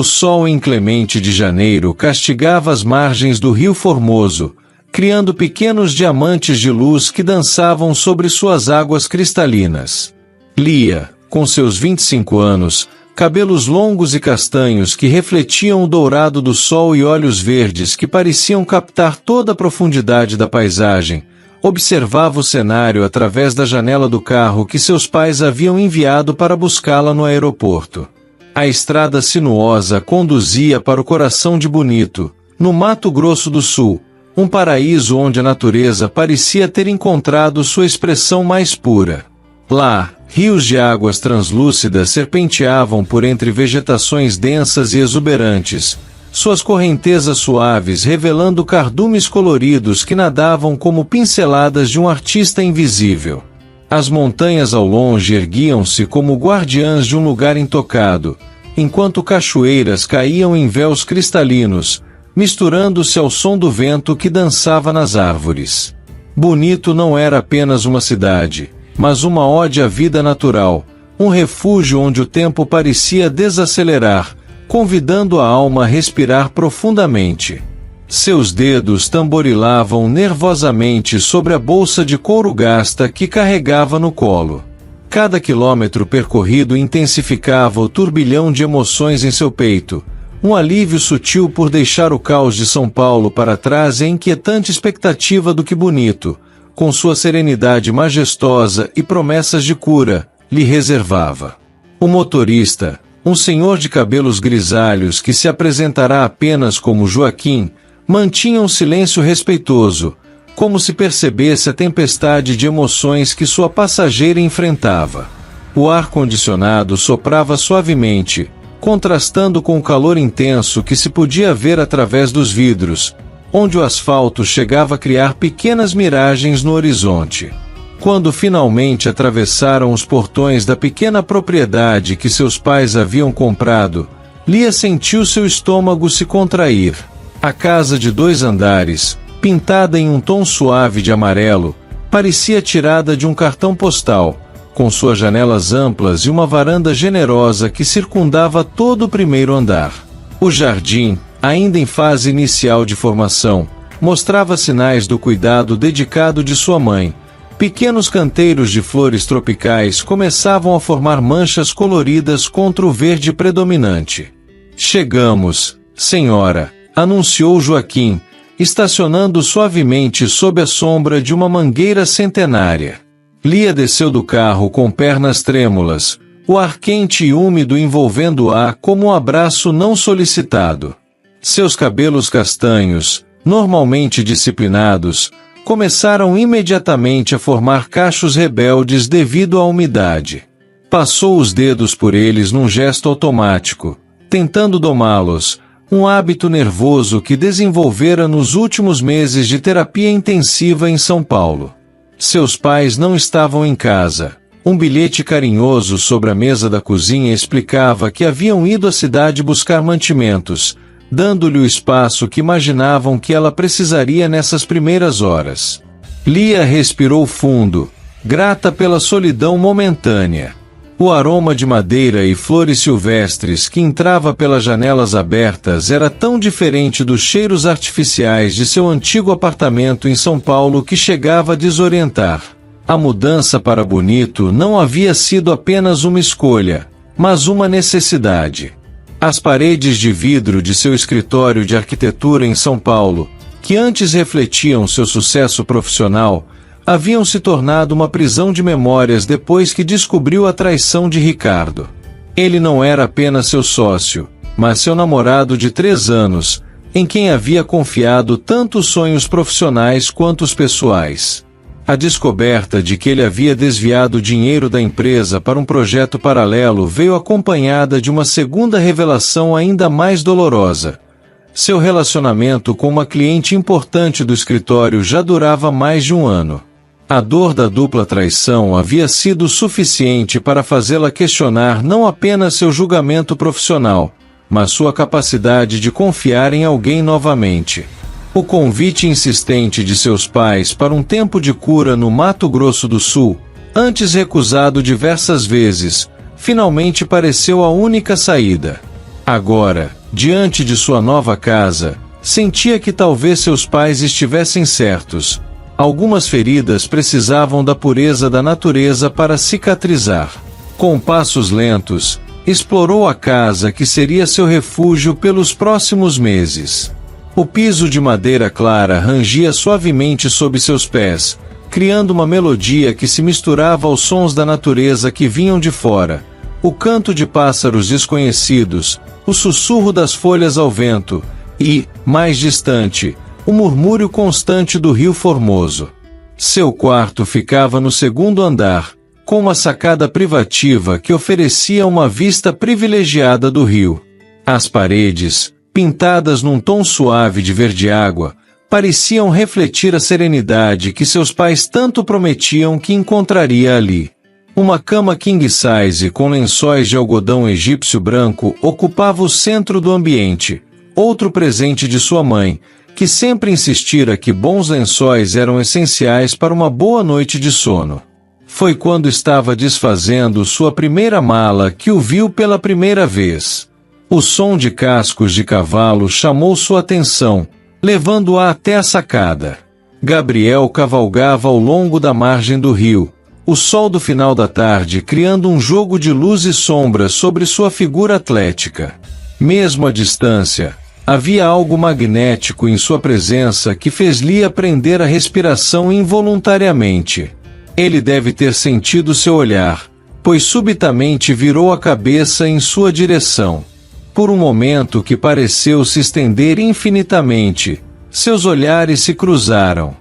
sol inclemente de janeiro castigava as margens do rio Formoso, criando pequenos diamantes de luz que dançavam sobre suas águas cristalinas. Lia, com seus 25 anos, cabelos longos e castanhos que refletiam o dourado do sol e olhos verdes que pareciam captar toda a profundidade da paisagem, observava o cenário através da janela do carro que seus pais haviam enviado para buscá-la no aeroporto. A estrada sinuosa conduzia para o coração de Bonito, no Mato Grosso do Sul, um paraíso onde a natureza parecia ter encontrado sua expressão mais pura. Lá, rios de águas translúcidas serpenteavam por entre vegetações densas e exuberantes, suas correntezas suaves revelando cardumes coloridos que nadavam como pinceladas de um artista invisível. As montanhas ao longe erguiam-se como guardiãs de um lugar intocado, enquanto cachoeiras caíam em véus cristalinos, misturando-se ao som do vento que dançava nas árvores. Bonito não era apenas uma cidade, mas uma ode à vida natural, um refúgio onde o tempo parecia desacelerar, convidando a alma a respirar profundamente. Seus dedos tamborilavam nervosamente sobre a bolsa de couro gasta que carregava no colo. Cada quilômetro percorrido intensificava o turbilhão de emoções em seu peito, um alívio sutil por deixar o caos de São Paulo para trás e a inquietante expectativa do que Bonito, com sua serenidade majestosa e promessas de cura, lhe reservava. O motorista, um senhor de cabelos grisalhos que se apresentará apenas como Joaquim, mantinha um silêncio respeitoso, como se percebesse a tempestade de emoções que sua passageira enfrentava. O ar-condicionado soprava suavemente, contrastando com o calor intenso que se podia ver através dos vidros, onde o asfalto chegava a criar pequenas miragens no horizonte. Quando finalmente atravessaram os portões da pequena propriedade que seus pais haviam comprado, Lia sentiu seu estômago se contrair. A casa de 2 andares, pintada em um tom suave de amarelo, parecia tirada de um cartão postal, com suas janelas amplas e uma varanda generosa que circundava todo o primeiro andar. O jardim, ainda em fase inicial de formação, mostrava sinais do cuidado dedicado de sua mãe. Pequenos canteiros de flores tropicais começavam a formar manchas coloridas contra o verde predominante. "Chegamos, senhora", anunciou Joaquim, estacionando suavemente sob a sombra de uma mangueira centenária. Lia desceu do carro com pernas trêmulas, o ar quente e úmido envolvendo-a como um abraço não solicitado. Seus cabelos castanhos, normalmente disciplinados, começaram imediatamente a formar cachos rebeldes devido à umidade. Passou os dedos por eles num gesto automático, tentando domá-los, um hábito nervoso que desenvolvera nos últimos meses de terapia intensiva em São Paulo. Seus pais não estavam em casa. Um bilhete carinhoso sobre a mesa da cozinha explicava que haviam ido à cidade buscar mantimentos, dando-lhe o espaço que imaginavam que ela precisaria nessas primeiras horas. Lia respirou fundo, grata pela solidão momentânea. O aroma de madeira e flores silvestres que entrava pelas janelas abertas era tão diferente dos cheiros artificiais de seu antigo apartamento em São Paulo que chegava a desorientar. A mudança para Bonito não havia sido apenas uma escolha, mas uma necessidade. As paredes de vidro de seu escritório de arquitetura em São Paulo, que antes refletiam seu sucesso profissional, haviam se tornado uma prisão de memórias depois que descobriu a traição de Ricardo. Ele não era apenas seu sócio, mas seu namorado de 3 anos, em quem havia confiado tanto os sonhos profissionais quanto os pessoais. A descoberta de que ele havia desviado o dinheiro da empresa para um projeto paralelo veio acompanhada de uma segunda revelação ainda mais dolorosa. Seu relacionamento com uma cliente importante do escritório já durava mais de 1 ano. A dor da dupla traição havia sido suficiente para fazê-la questionar não apenas seu julgamento profissional, mas sua capacidade de confiar em alguém novamente. O convite insistente de seus pais para um tempo de cura no Mato Grosso do Sul, antes recusado diversas vezes, finalmente pareceu a única saída. Agora, diante de sua nova casa, sentia que talvez seus pais estivessem certos. Algumas feridas precisavam da pureza da natureza para cicatrizar. Com passos lentos, explorou a casa que seria seu refúgio pelos próximos meses. O piso de madeira clara rangia suavemente sob seus pés, criando uma melodia que se misturava aos sons da natureza que vinham de fora. O canto de pássaros desconhecidos, o sussurro das folhas ao vento e, mais distante, o murmúrio constante do rio Formoso. Seu quarto ficava no segundo andar, com uma sacada privativa que oferecia uma vista privilegiada do rio. As paredes, pintadas num tom suave de verde-água, pareciam refletir a serenidade que seus pais tanto prometiam que encontraria ali. Uma cama king size com lençóis de algodão egípcio branco ocupava o centro do ambiente, outro presente de sua mãe, que sempre insistira que bons lençóis eram essenciais para uma boa noite de sono. Foi quando estava desfazendo sua primeira mala que o viu pela primeira vez. O som de cascos de cavalo chamou sua atenção, levando-a até a sacada. Gabriel cavalgava ao longo da margem do rio, o sol do final da tarde criando um jogo de luz e sombra sobre sua figura atlética. Mesmo à distância, havia algo magnético em sua presença que fez Lia prender a respiração involuntariamente. Ele deve ter sentido seu olhar, pois subitamente virou a cabeça em sua direção. Por um momento que pareceu se estender infinitamente, seus olhares se cruzaram.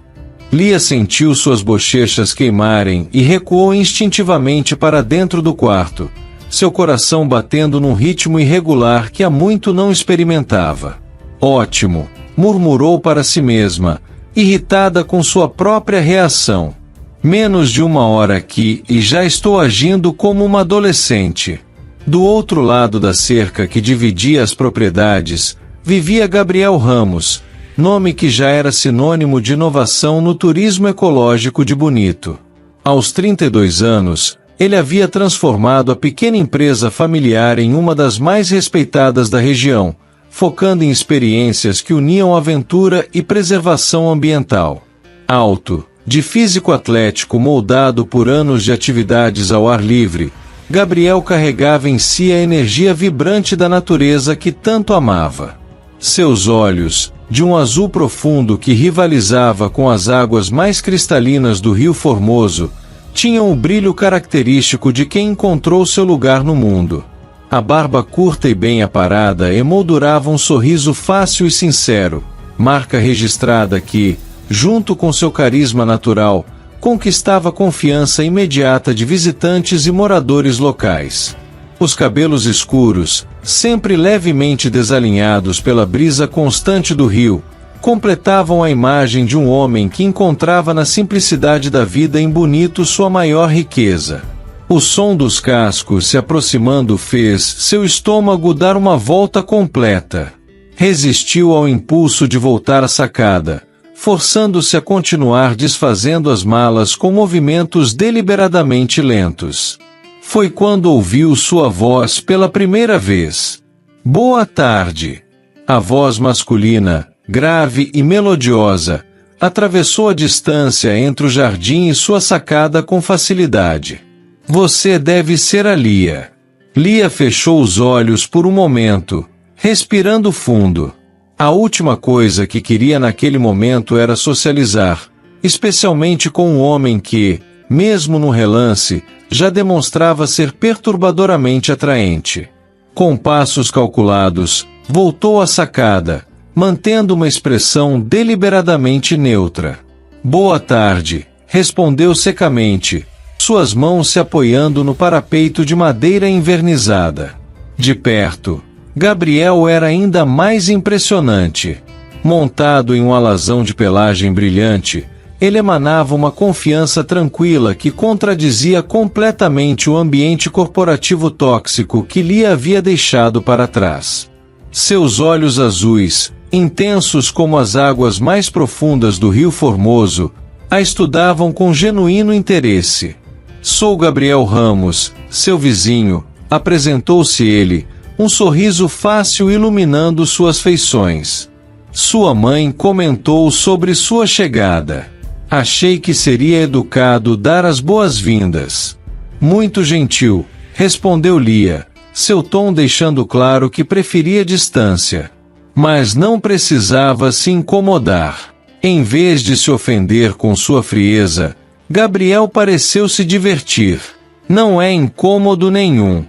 Lia sentiu suas bochechas queimarem e recuou instintivamente para dentro do quarto, seu coração batendo num ritmo irregular que há muito não experimentava. Ótimo, murmurou para si mesma, irritada com sua própria reação. Menos de uma hora aqui e já estou agindo como uma adolescente. Do outro lado da cerca que dividia as propriedades, vivia Gabriel Ramos, nome que já era sinônimo de inovação no turismo ecológico de Bonito. Aos 32 anos, ele havia transformado a pequena empresa familiar em uma das mais respeitadas da região, focando em experiências que uniam aventura e preservação ambiental. Alto, de físico atlético moldado por anos de atividades ao ar livre, Gabriel carregava em si a energia vibrante da natureza que tanto amava. Seus olhos, de um azul profundo que rivalizava com as águas mais cristalinas do rio Formoso, tinham o brilho característico de quem encontrou seu lugar no mundo. A barba curta e bem aparada emoldurava um sorriso fácil e sincero, marca registrada que, junto com seu carisma natural, conquistava a confiança imediata de visitantes e moradores locais. Os cabelos escuros, sempre levemente desalinhados pela brisa constante do rio, completavam a imagem de um homem que encontrava na simplicidade da vida em Bonito sua maior riqueza. O som dos cascos se aproximando fez seu estômago dar uma volta completa. Resistiu ao impulso de voltar à sacada, forçando-se a continuar desfazendo as malas com movimentos deliberadamente lentos. Foi quando ouviu sua voz pela primeira vez. Boa tarde. A voz masculina, grave e melodiosa, atravessou a distância entre o jardim e sua sacada com facilidade. Você deve ser a Lia. Lia fechou os olhos por um momento, respirando fundo. A última coisa que queria naquele momento era socializar, especialmente com um homem que, mesmo no relance, já demonstrava ser perturbadoramente atraente. Com passos calculados, voltou à sacada, mantendo uma expressão deliberadamente neutra. Boa tarde, respondeu secamente, suas mãos se apoiando no parapeito de madeira envernizada. De perto, Gabriel era ainda mais impressionante. Montado em um alazão de pelagem brilhante, ele emanava uma confiança tranquila que contradizia completamente o ambiente corporativo tóxico que Lia havia deixado para trás. Seus olhos azuis, intensos como as águas mais profundas do rio Formoso, a estudavam com genuíno interesse. Sou Gabriel Ramos, seu vizinho, apresentou-se ele, um sorriso fácil iluminando suas feições. Sua mãe comentou sobre sua chegada. Achei que seria educado dar as boas-vindas. Muito gentil, respondeu Lia, seu tom deixando claro que preferia distância. Mas não precisava se incomodar. Em vez de se ofender com sua frieza, Gabriel pareceu se divertir. Não é incômodo nenhum.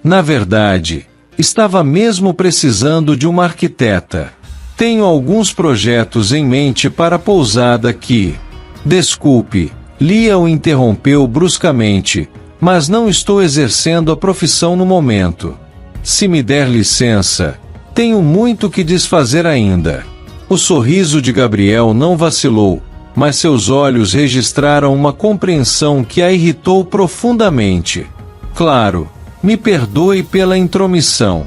Na verdade, estava mesmo precisando de uma arquiteta. Tenho alguns projetos em mente para a pousada que... Desculpe, Lia o interrompeu bruscamente, mas não estou exercendo a profissão no momento. Se me der licença, tenho muito que desfazer ainda. O sorriso de Gabriel não vacilou, mas seus olhos registraram uma compreensão que a irritou profundamente. Claro, me perdoe pela intromissão.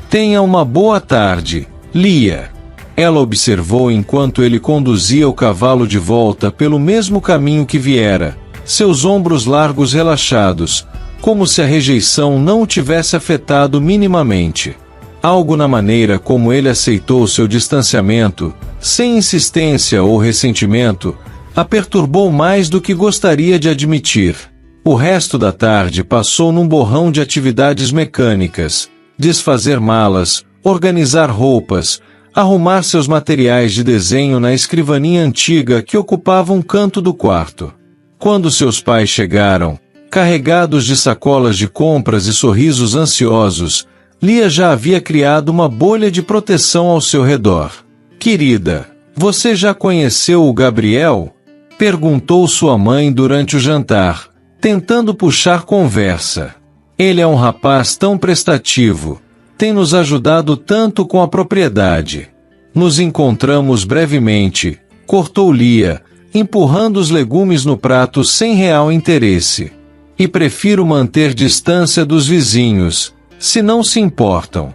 Tenha uma boa tarde, Lia. Ela observou enquanto ele conduzia o cavalo de volta pelo mesmo caminho que viera, seus ombros largos relaxados, como se a rejeição não o tivesse afetado minimamente. Algo na maneira como ele aceitou seu distanciamento, sem insistência ou ressentimento, a perturbou mais do que gostaria de admitir. O resto da tarde passou num borrão de atividades mecânicas, desfazer malas, organizar roupas, arrumar seus materiais de desenho na escrivaninha antiga que ocupava um canto do quarto. Quando seus pais chegaram, carregados de sacolas de compras e sorrisos ansiosos, Lia já havia criado uma bolha de proteção ao seu redor. Querida, você já conheceu o Gabriel? Perguntou sua mãe durante o jantar, tentando puxar conversa. Ele é um rapaz tão prestativo. Tem nos ajudado tanto com a propriedade. Nos encontramos brevemente, cortou Lia, empurrando os legumes no prato sem real interesse. E prefiro manter distância dos vizinhos, se não se importam.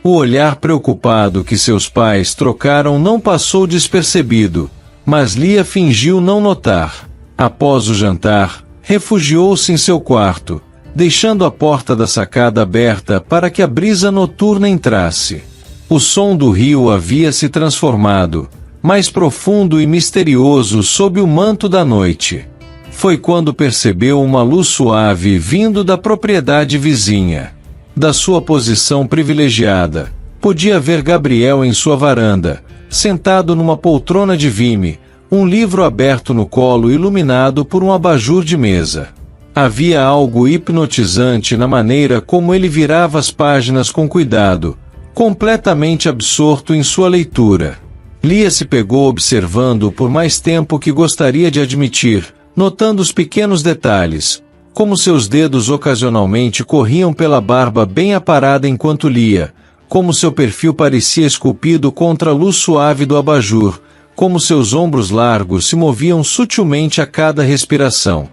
O olhar preocupado que seus pais trocaram não passou despercebido, mas Lia fingiu não notar. Após o jantar, refugiou-se em seu quarto, deixando a porta da sacada aberta para que a brisa noturna entrasse. O som do rio havia se transformado, mais profundo e misterioso sob o manto da noite. Foi quando percebeu uma luz suave vindo da propriedade vizinha. Da sua posição privilegiada, podia ver Gabriel em sua varanda, sentado numa poltrona de vime, um livro aberto no colo iluminado por um abajur de mesa. Havia algo hipnotizante na maneira como ele virava as páginas com cuidado, completamente absorto em sua leitura. Lia se pegou observando por mais tempo que gostaria de admitir, notando os pequenos detalhes, como seus dedos ocasionalmente corriam pela barba bem aparada enquanto lia, como seu perfil parecia esculpido contra a luz suave do abajur, como seus ombros largos se moviam sutilmente a cada respiração.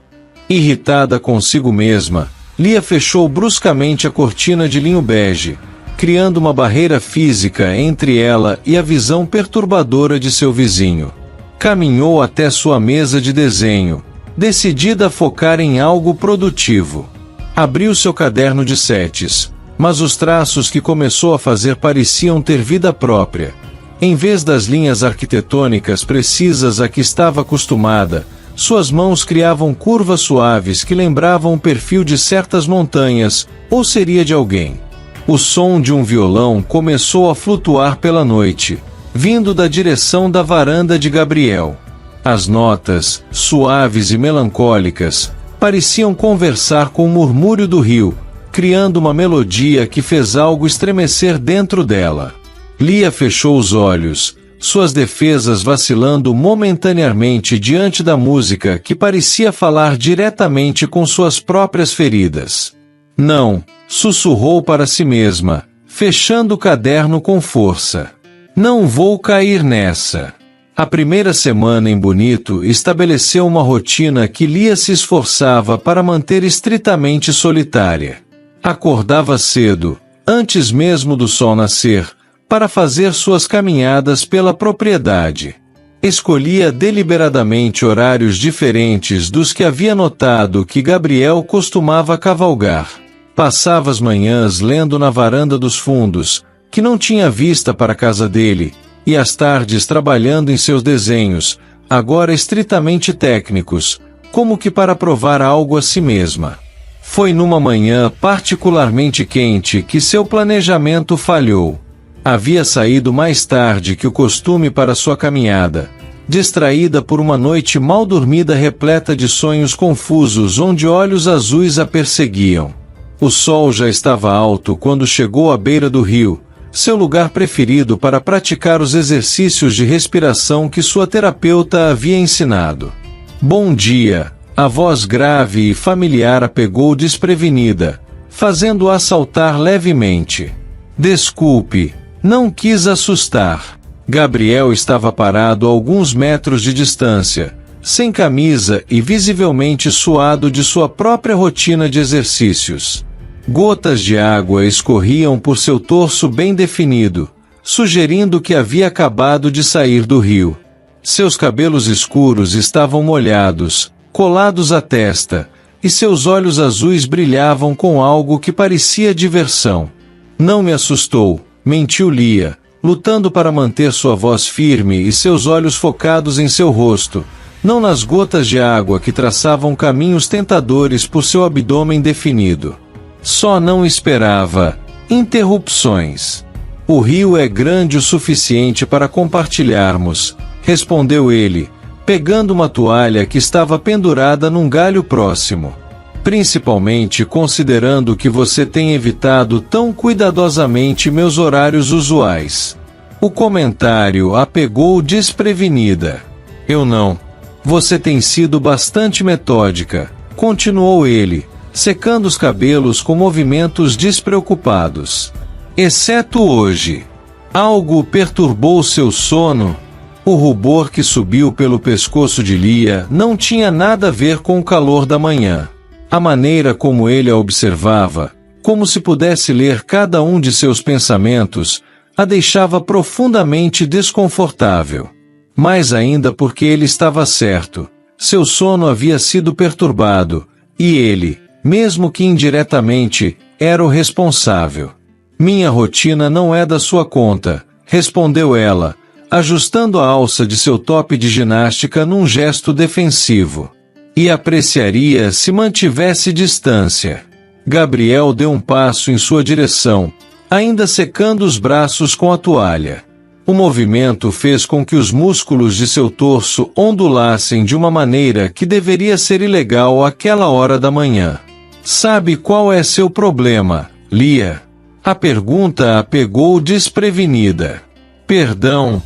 Irritada consigo mesma, Lia fechou bruscamente a cortina de linho bege, criando uma barreira física entre ela e a visão perturbadora de seu vizinho. Caminhou até sua mesa de desenho, decidida a focar em algo produtivo. Abriu seu caderno de setes, mas os traços que começou a fazer pareciam ter vida própria. Em vez das linhas arquitetônicas precisas a que estava acostumada, suas mãos criavam curvas suaves que lembravam o perfil de certas montanhas, ou seria de alguém. O som de um violão começou a flutuar pela noite, vindo da direção da varanda de Gabriel. As notas, suaves e melancólicas, pareciam conversar com o murmúrio do rio, criando uma melodia que fez algo estremecer dentro dela. Lia fechou os olhos, suas defesas vacilando momentaneamente diante da música que parecia falar diretamente com suas próprias feridas. Não, sussurrou para si mesma, fechando o caderno com força. Não vou cair nessa. A primeira semana em Bonito estabeleceu uma rotina que Lia se esforçava para manter estritamente solitária. Acordava cedo, antes mesmo do sol nascer, para fazer suas caminhadas pela propriedade. Escolhia deliberadamente horários diferentes dos que havia notado que Gabriel costumava cavalgar. Passava as manhãs lendo na varanda dos fundos, que não tinha vista para a casa dele, e as tardes trabalhando em seus desenhos, agora estritamente técnicos, como que para provar algo a si mesma. Foi numa manhã particularmente quente que seu planejamento falhou. Havia saído mais tarde que o costume para sua caminhada, distraída por uma noite mal dormida repleta de sonhos confusos onde olhos azuis a perseguiam. O sol já estava alto quando chegou à beira do rio, seu lugar preferido para praticar os exercícios de respiração que sua terapeuta havia ensinado. Bom dia, a voz grave e familiar a pegou desprevenida, fazendo-a saltar levemente. Desculpe, não quis assustar. Gabriel estava parado a alguns metros de distância, sem camisa e visivelmente suado de sua própria rotina de exercícios. Gotas de água escorriam por seu torso bem definido, sugerindo que havia acabado de sair do rio. Seus cabelos escuros estavam molhados, colados à testa, e seus olhos azuis brilhavam com algo que parecia diversão. Não me assustou, mentiu Lia, lutando para manter sua voz firme e seus olhos focados em seu rosto, não nas gotas de água que traçavam caminhos tentadores por seu abdômen definido. Só não esperava interrupções. O rio é grande o suficiente para compartilharmos, respondeu ele, pegando uma toalha que estava pendurada num galho próximo. Principalmente considerando que você tem evitado tão cuidadosamente meus horários usuais. O comentário a pegou desprevenida. Eu não. Você tem sido bastante metódica, continuou ele, secando os cabelos com movimentos despreocupados. Exceto hoje. Algo perturbou seu sono? O rubor que subiu pelo pescoço de Lia não tinha nada a ver com o calor da manhã. A maneira como ele a observava, como se pudesse ler cada um de seus pensamentos, a deixava profundamente desconfortável. Mais ainda porque ele estava certo. Seu sono havia sido perturbado, e ele, mesmo que indiretamente, era o responsável. Minha rotina não é da sua conta, respondeu ela, ajustando a alça de seu top de ginástica num gesto defensivo. E apreciaria se mantivesse distância. Gabriel deu um passo em sua direção, ainda secando os braços com a toalha. O movimento fez com que os músculos de seu torso ondulassem de uma maneira que deveria ser ilegal àquela hora da manhã. Sabe qual é seu problema, Lia? A pergunta a pegou desprevenida. Perdão.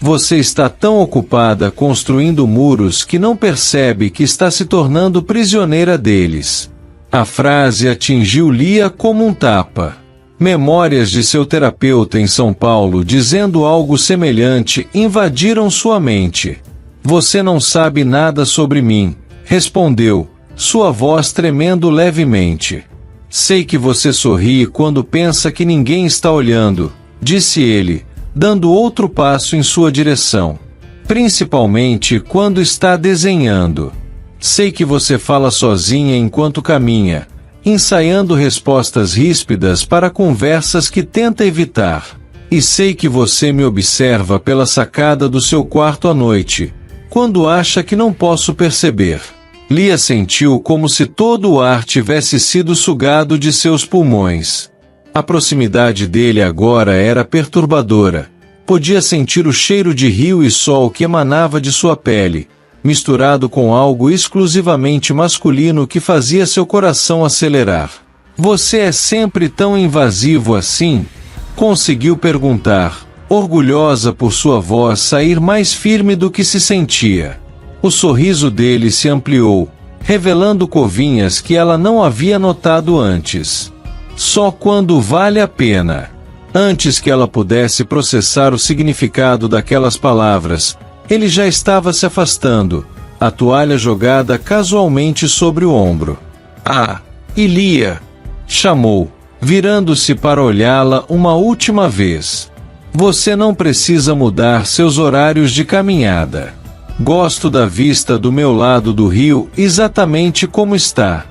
Você está tão ocupada construindo muros que não percebe que está se tornando prisioneira deles. A frase atingiu Lia como um tapa. Memórias de seu terapeuta em São Paulo dizendo algo semelhante invadiram sua mente. Você não sabe nada sobre mim, respondeu, sua voz tremendo levemente. Sei que você sorri quando pensa que ninguém está olhando, disse ele, dando outro passo em sua direção. Principalmente quando está desenhando. Sei que você fala sozinha enquanto caminha, ensaiando respostas ríspidas para conversas que tenta evitar. E sei que você me observa pela sacada do seu quarto à noite, quando acha que não posso perceber. Lia sentiu como se todo o ar tivesse sido sugado de seus pulmões. A proximidade dele agora era perturbadora. Podia sentir o cheiro de rio e sol que emanava de sua pele, misturado com algo exclusivamente masculino que fazia seu coração acelerar. Você é sempre tão invasivo assim? Conseguiu perguntar, orgulhosa por sua voz sair mais firme do que se sentia. O sorriso dele se ampliou, revelando covinhas que ela não havia notado antes. Só quando vale a pena. Antes que ela pudesse processar o significado daquelas palavras, ele já estava se afastando, a toalha jogada casualmente sobre o ombro. Ah, Lia! Chamou, virando-se para olhá-la uma última vez. Você não precisa mudar seus horários de caminhada. Gosto da vista do meu lado do rio exatamente como está.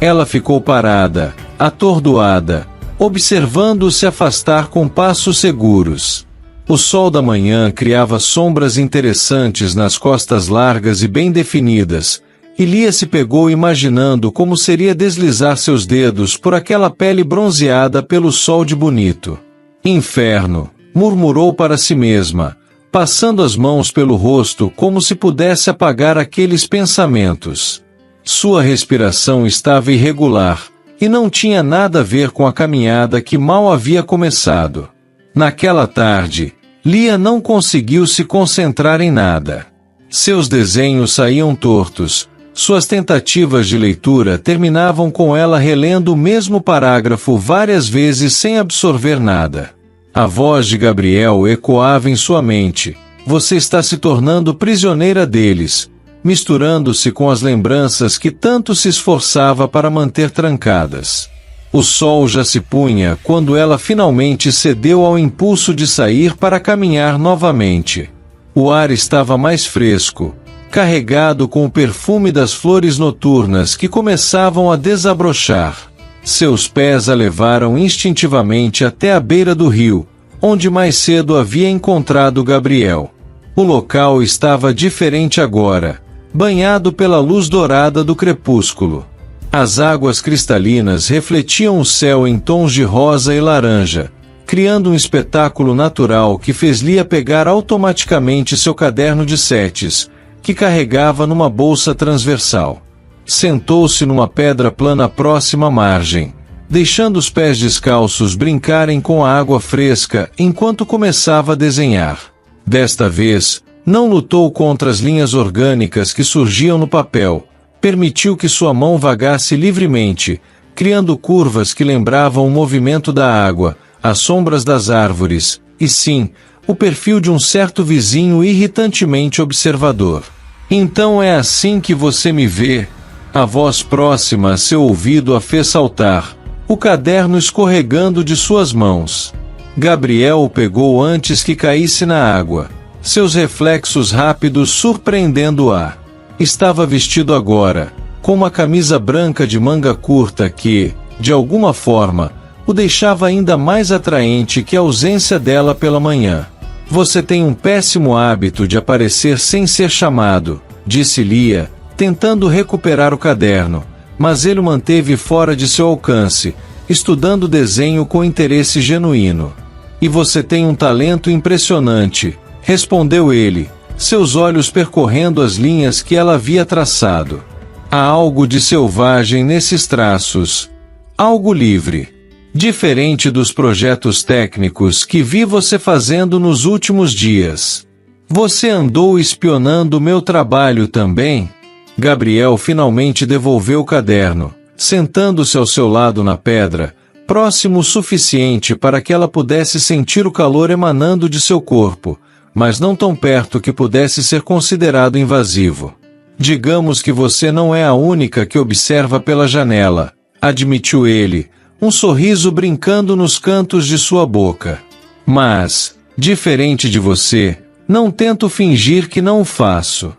Ela ficou parada, atordoada, observando-o se afastar com passos seguros. O sol da manhã criava sombras interessantes nas costas largas e bem definidas, e Lia se pegou imaginando como seria deslizar seus dedos por aquela pele bronzeada pelo sol de bonito. Inferno, murmurou para si mesma, passando as mãos pelo rosto como se pudesse apagar aqueles pensamentos. Sua respiração estava irregular, e não tinha nada a ver com a caminhada que mal havia começado. Naquela tarde, Lia não conseguiu se concentrar em nada. Seus desenhos saíam tortos, suas tentativas de leitura terminavam com ela relendo o mesmo parágrafo várias vezes sem absorver nada. A voz de Gabriel ecoava em sua mente: "Você está se tornando prisioneira deles", misturando-se com as lembranças que tanto se esforçava para manter trancadas. O sol já se punha quando ela finalmente cedeu ao impulso de sair para caminhar novamente. O ar estava mais fresco, carregado com o perfume das flores noturnas que começavam a desabrochar. Seus pés a levaram instintivamente até a beira do rio, onde mais cedo havia encontrado Gabriel. O local estava diferente agora, banhado pela luz dourada do crepúsculo. As águas cristalinas refletiam o céu em tons de rosa e laranja, criando um espetáculo natural que fez Lia pegar automaticamente seu caderno de setes, que carregava numa bolsa transversal. Sentou-se numa pedra plana próxima à margem, deixando os pés descalços brincarem com a água fresca enquanto começava a desenhar. Desta vez, não lutou contra as linhas orgânicas que surgiam no papel, permitiu que sua mão vagasse livremente, criando curvas que lembravam o movimento da água, as sombras das árvores, e sim, o perfil de um certo vizinho irritantemente observador. "Então é assim que você me vê?" A voz próxima a seu ouvido a fez saltar, o caderno escorregando de suas mãos. Gabriel o pegou antes que caísse na água, seus reflexos rápidos surpreendendo-a. Estava vestido agora, com uma camisa branca de manga curta que, de alguma forma, o deixava ainda mais atraente que a ausência dela pela manhã. "Você tem um péssimo hábito de aparecer sem ser chamado", disse Lia, tentando recuperar o caderno, mas ele o manteve fora de seu alcance, estudando o desenho com interesse genuíno. "E você tem um talento impressionante", respondeu ele, seus olhos percorrendo as linhas que ela havia traçado. "Há algo de selvagem nesses traços. Algo livre. Diferente dos projetos técnicos que vi você fazendo nos últimos dias. Você andou espionando meu trabalho também?" Gabriel finalmente devolveu o caderno, sentando-se ao seu lado na pedra, próximo o suficiente para que ela pudesse sentir o calor emanando de seu corpo, mas não tão perto que pudesse ser considerado invasivo. "Digamos que você não é a única que observa pela janela", admitiu ele, um sorriso brincando nos cantos de sua boca. "Mas, diferente de você, não tento fingir que não o faço."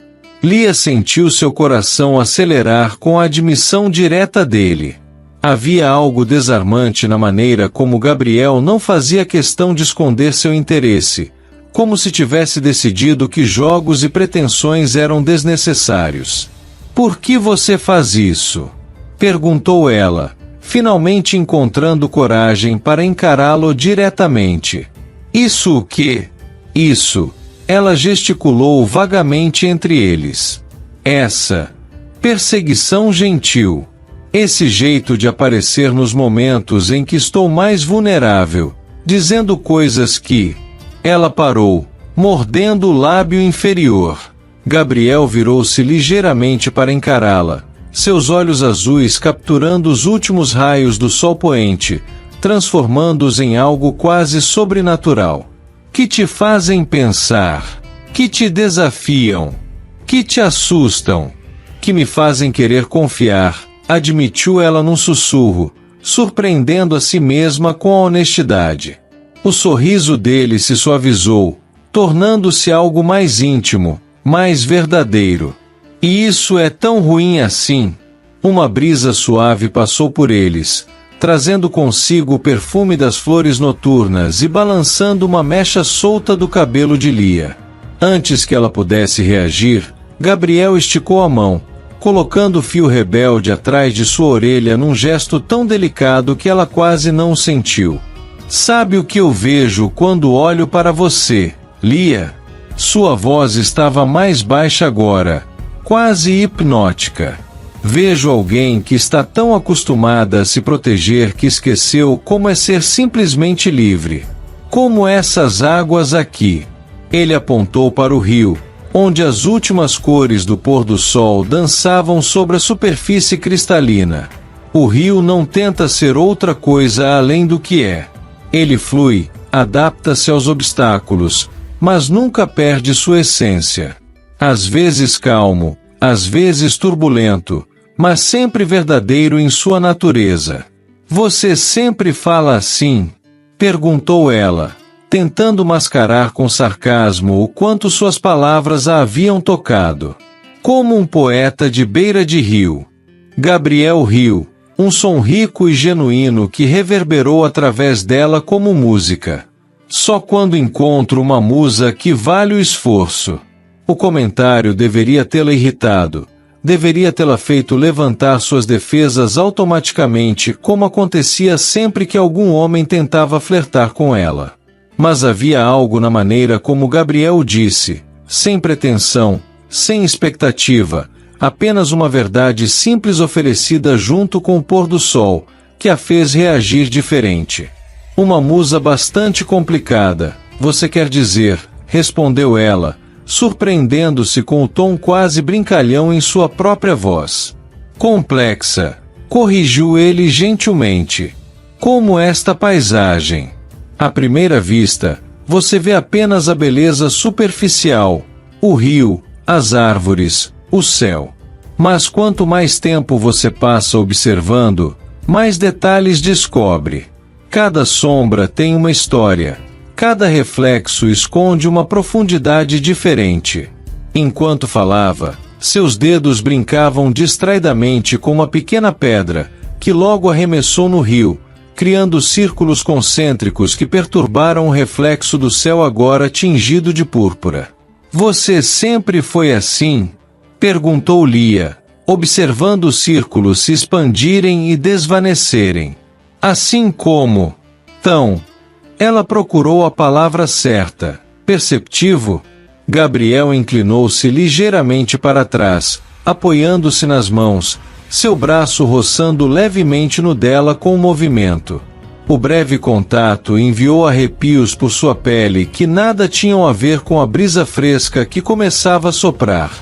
Lia sentiu seu coração acelerar com a admissão direta dele. Havia algo desarmante na maneira como Gabriel não fazia questão de esconder seu interesse, como se tivesse decidido que jogos e pretensões eram desnecessários. "Por que você faz isso?" perguntou ela, finalmente encontrando coragem para encará-lo diretamente. "Isso o quê?" "Isso." Ela gesticulou vagamente entre eles. "Essa perseguição gentil. Esse jeito de aparecer nos momentos em que estou mais vulnerável, dizendo coisas que..." Ela parou, mordendo o lábio inferior. Gabriel virou-se ligeiramente para encará-la, seus olhos azuis capturando os últimos raios do sol poente, transformando-os em algo quase sobrenatural. "Que te fazem pensar, que te desafiam, que te assustam, que me fazem querer confiar", admitiu ela num sussurro, surpreendendo a si mesma com a honestidade. O sorriso dele se suavizou, tornando-se algo mais íntimo, mais verdadeiro. "E isso é tão ruim assim?" Uma brisa suave passou por eles, trazendo consigo o perfume das flores noturnas e balançando uma mecha solta do cabelo de Lia. Antes que ela pudesse reagir, Gabriel esticou a mão, colocando o fio rebelde atrás de sua orelha num gesto tão delicado que ela quase não o sentiu. Sabe o que eu vejo quando olho para você, Lia? Sua voz estava mais baixa agora, quase hipnótica. Vejo alguém que está tão acostumada a se proteger que esqueceu como é ser simplesmente livre. Como essas águas aqui. Ele apontou para o rio, onde as últimas cores do pôr do sol dançavam sobre a superfície cristalina. O rio não tenta ser outra coisa além do que é. Ele flui, adapta-se aos obstáculos, mas nunca perde sua essência. Às vezes calmo, às vezes turbulento, mas sempre verdadeiro em sua natureza. Você sempre fala assim? Perguntou ela, tentando mascarar com sarcasmo o quanto suas palavras a haviam tocado. Como um poeta de beira de rio. Gabriel riu, um som rico e genuíno que reverberou através dela como música. Só quando encontro uma musa que vale o esforço. O comentário deveria tê-la irritado. Deveria tê-la feito levantar suas defesas automaticamente, como acontecia sempre que algum homem tentava flertar com ela. Mas havia algo na maneira como Gabriel disse, sem pretensão, sem expectativa, apenas uma verdade simples oferecida junto com o pôr do sol, que a fez reagir diferente. Uma musa bastante complicada, você quer dizer, respondeu ela, surpreendendo-se com o tom quase brincalhão em sua própria voz. Complexa, corrigiu ele gentilmente. Como esta paisagem. À primeira vista, você vê apenas a beleza superficial, o rio, as árvores, o céu. Mas quanto mais tempo você passa observando, mais detalhes descobre. Cada sombra tem uma história. Cada reflexo esconde uma profundidade diferente. Enquanto falava, seus dedos brincavam distraidamente com uma pequena pedra, que logo arremessou no rio, criando círculos concêntricos que perturbaram o reflexo do céu agora tingido de púrpura. Você sempre foi assim? Perguntou Lia, observando os círculos se expandirem e desvanecerem. Assim como... Tão... Ela procurou a palavra certa. Perceptivo? Gabriel inclinou-se ligeiramente para trás, apoiando-se nas mãos, seu braço roçando levemente no dela com o movimento. O breve contato enviou arrepios por sua pele que nada tinham a ver com a brisa fresca que começava a soprar.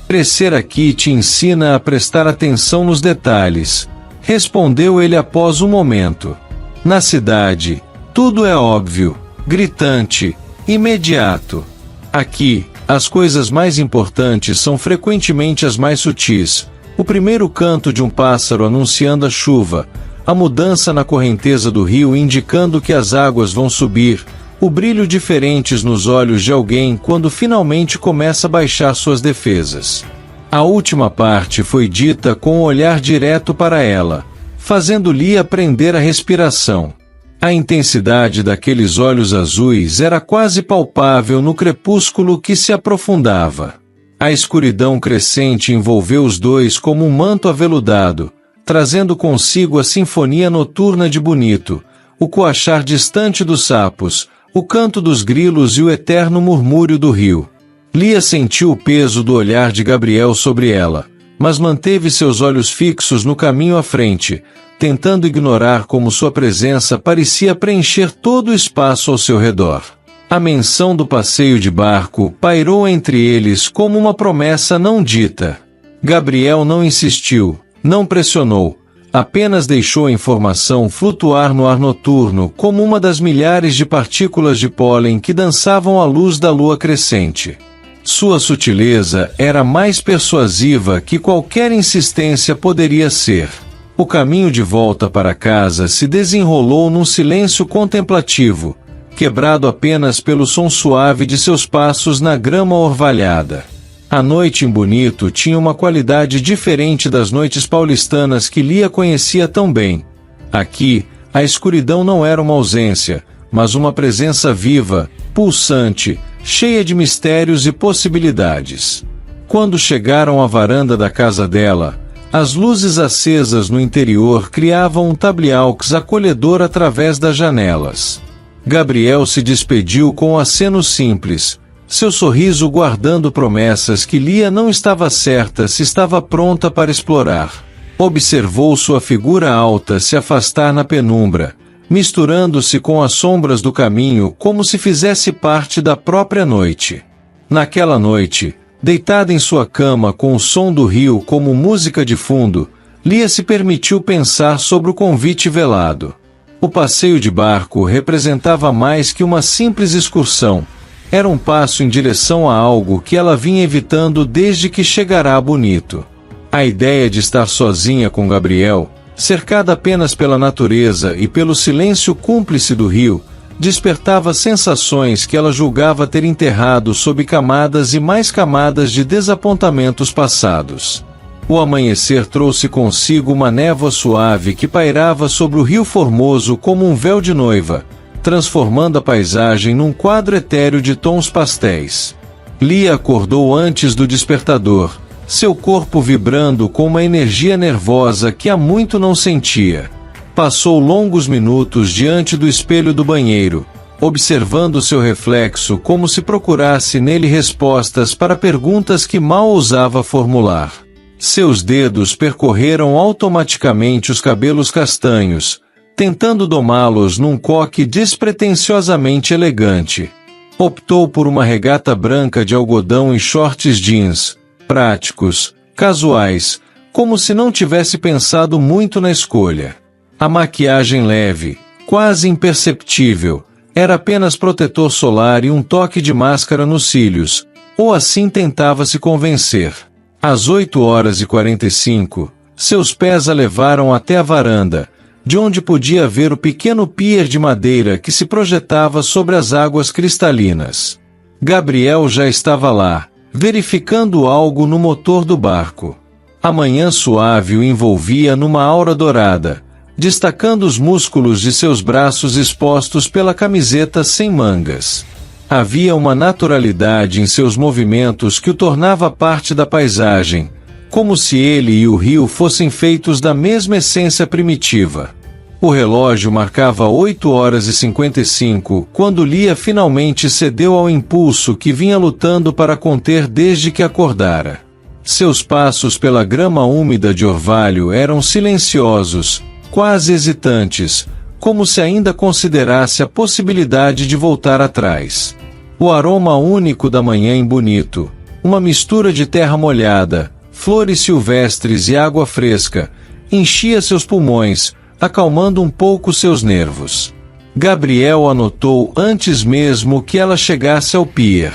Crescer aqui te ensina a prestar atenção nos detalhes, respondeu ele após um momento. Na cidade, tudo é óbvio, gritante, imediato. Aqui, as coisas mais importantes são frequentemente as mais sutis. O primeiro canto de um pássaro anunciando a chuva, a mudança na correnteza do rio indicando que as águas vão subir, o brilho diferentes nos olhos de alguém quando finalmente começa a baixar suas defesas. A última parte foi dita com um olhar direto para ela, fazendo-lhe aprender a respiração. A intensidade daqueles olhos azuis era quase palpável no crepúsculo que se aprofundava. A escuridão crescente envolveu os dois como um manto aveludado, trazendo consigo a sinfonia noturna de Bonito, o coachar distante dos sapos, o canto dos grilos e o eterno murmúrio do rio. Lia sentiu o peso do olhar de Gabriel sobre ela, mas manteve seus olhos fixos no caminho à frente, tentando ignorar como sua presença parecia preencher todo o espaço ao seu redor. A menção do passeio de barco pairou entre eles como uma promessa não dita. Gabriel não insistiu, não pressionou, apenas deixou a informação flutuar no ar noturno como uma das milhares de partículas de pólen que dançavam à luz da lua crescente. Sua sutileza era mais persuasiva que qualquer insistência poderia ser. O caminho de volta para casa se desenrolou num silêncio contemplativo, quebrado apenas pelo som suave de seus passos na grama orvalhada. A noite em Bonito tinha uma qualidade diferente das noites paulistanas que Lia conhecia tão bem. Aqui, a escuridão não era uma ausência, mas uma presença viva, pulsante, cheia de mistérios e possibilidades. Quando chegaram à varanda da casa dela, as luzes acesas no interior criavam um tabliaux acolhedor através das janelas. Gabriel se despediu com um aceno simples, seu sorriso guardando promessas que Lia não estava certa se estava pronta para explorar. Observou sua figura alta se afastar na penumbra, misturando-se com as sombras do caminho como se fizesse parte da própria noite. Naquela noite, deitada em sua cama com o som do rio como música de fundo, Lia se permitiu pensar sobre o convite velado. O passeio de barco representava mais que uma simples excursão. Era um passo em direção a algo que ela vinha evitando desde que chegara a Bonito. A ideia de estar sozinha com Gabriel, cercada apenas pela natureza e pelo silêncio cúmplice do rio, despertava sensações que ela julgava ter enterrado sob camadas e mais camadas de desapontamentos passados. O amanhecer trouxe consigo uma névoa suave que pairava sobre o rio Formoso como um véu de noiva, transformando a paisagem num quadro etéreo de tons pastéis. Lia acordou antes do despertador, seu corpo vibrando com uma energia nervosa que há muito não sentia. Passou longos minutos diante do espelho do banheiro, observando seu reflexo como se procurasse nele respostas para perguntas que mal ousava formular. Seus dedos percorreram automaticamente os cabelos castanhos, tentando domá-los num coque despretensiosamente elegante. Optou por uma regata branca de algodão e shorts jeans, práticos, casuais, como se não tivesse pensado muito na escolha. A maquiagem leve, quase imperceptível, era apenas protetor solar e um toque de máscara nos cílios, ou assim tentava se convencer. Às 8h45, seus pés a levaram até a varanda, de onde podia ver o pequeno pier de madeira que se projetava sobre as águas cristalinas. Gabriel já estava lá, verificando algo no motor do barco. A manhã suave o envolvia numa aura dourada, destacando os músculos de seus braços expostos pela camiseta sem mangas. Havia uma naturalidade em seus movimentos que o tornava parte da paisagem, como se ele e o rio fossem feitos da mesma essência primitiva. O relógio marcava 8h55 quando Lia finalmente cedeu ao impulso que vinha lutando para conter desde que acordara. Seus passos pela grama úmida de orvalho eram silenciosos, quase hesitantes, como se ainda considerasse a possibilidade de voltar atrás. O aroma único da manhã em Bonito, uma mistura de terra molhada, flores silvestres e água fresca, enchia seus pulmões, acalmando um pouco seus nervos. Gabriel anotou antes mesmo que ela chegasse ao pier.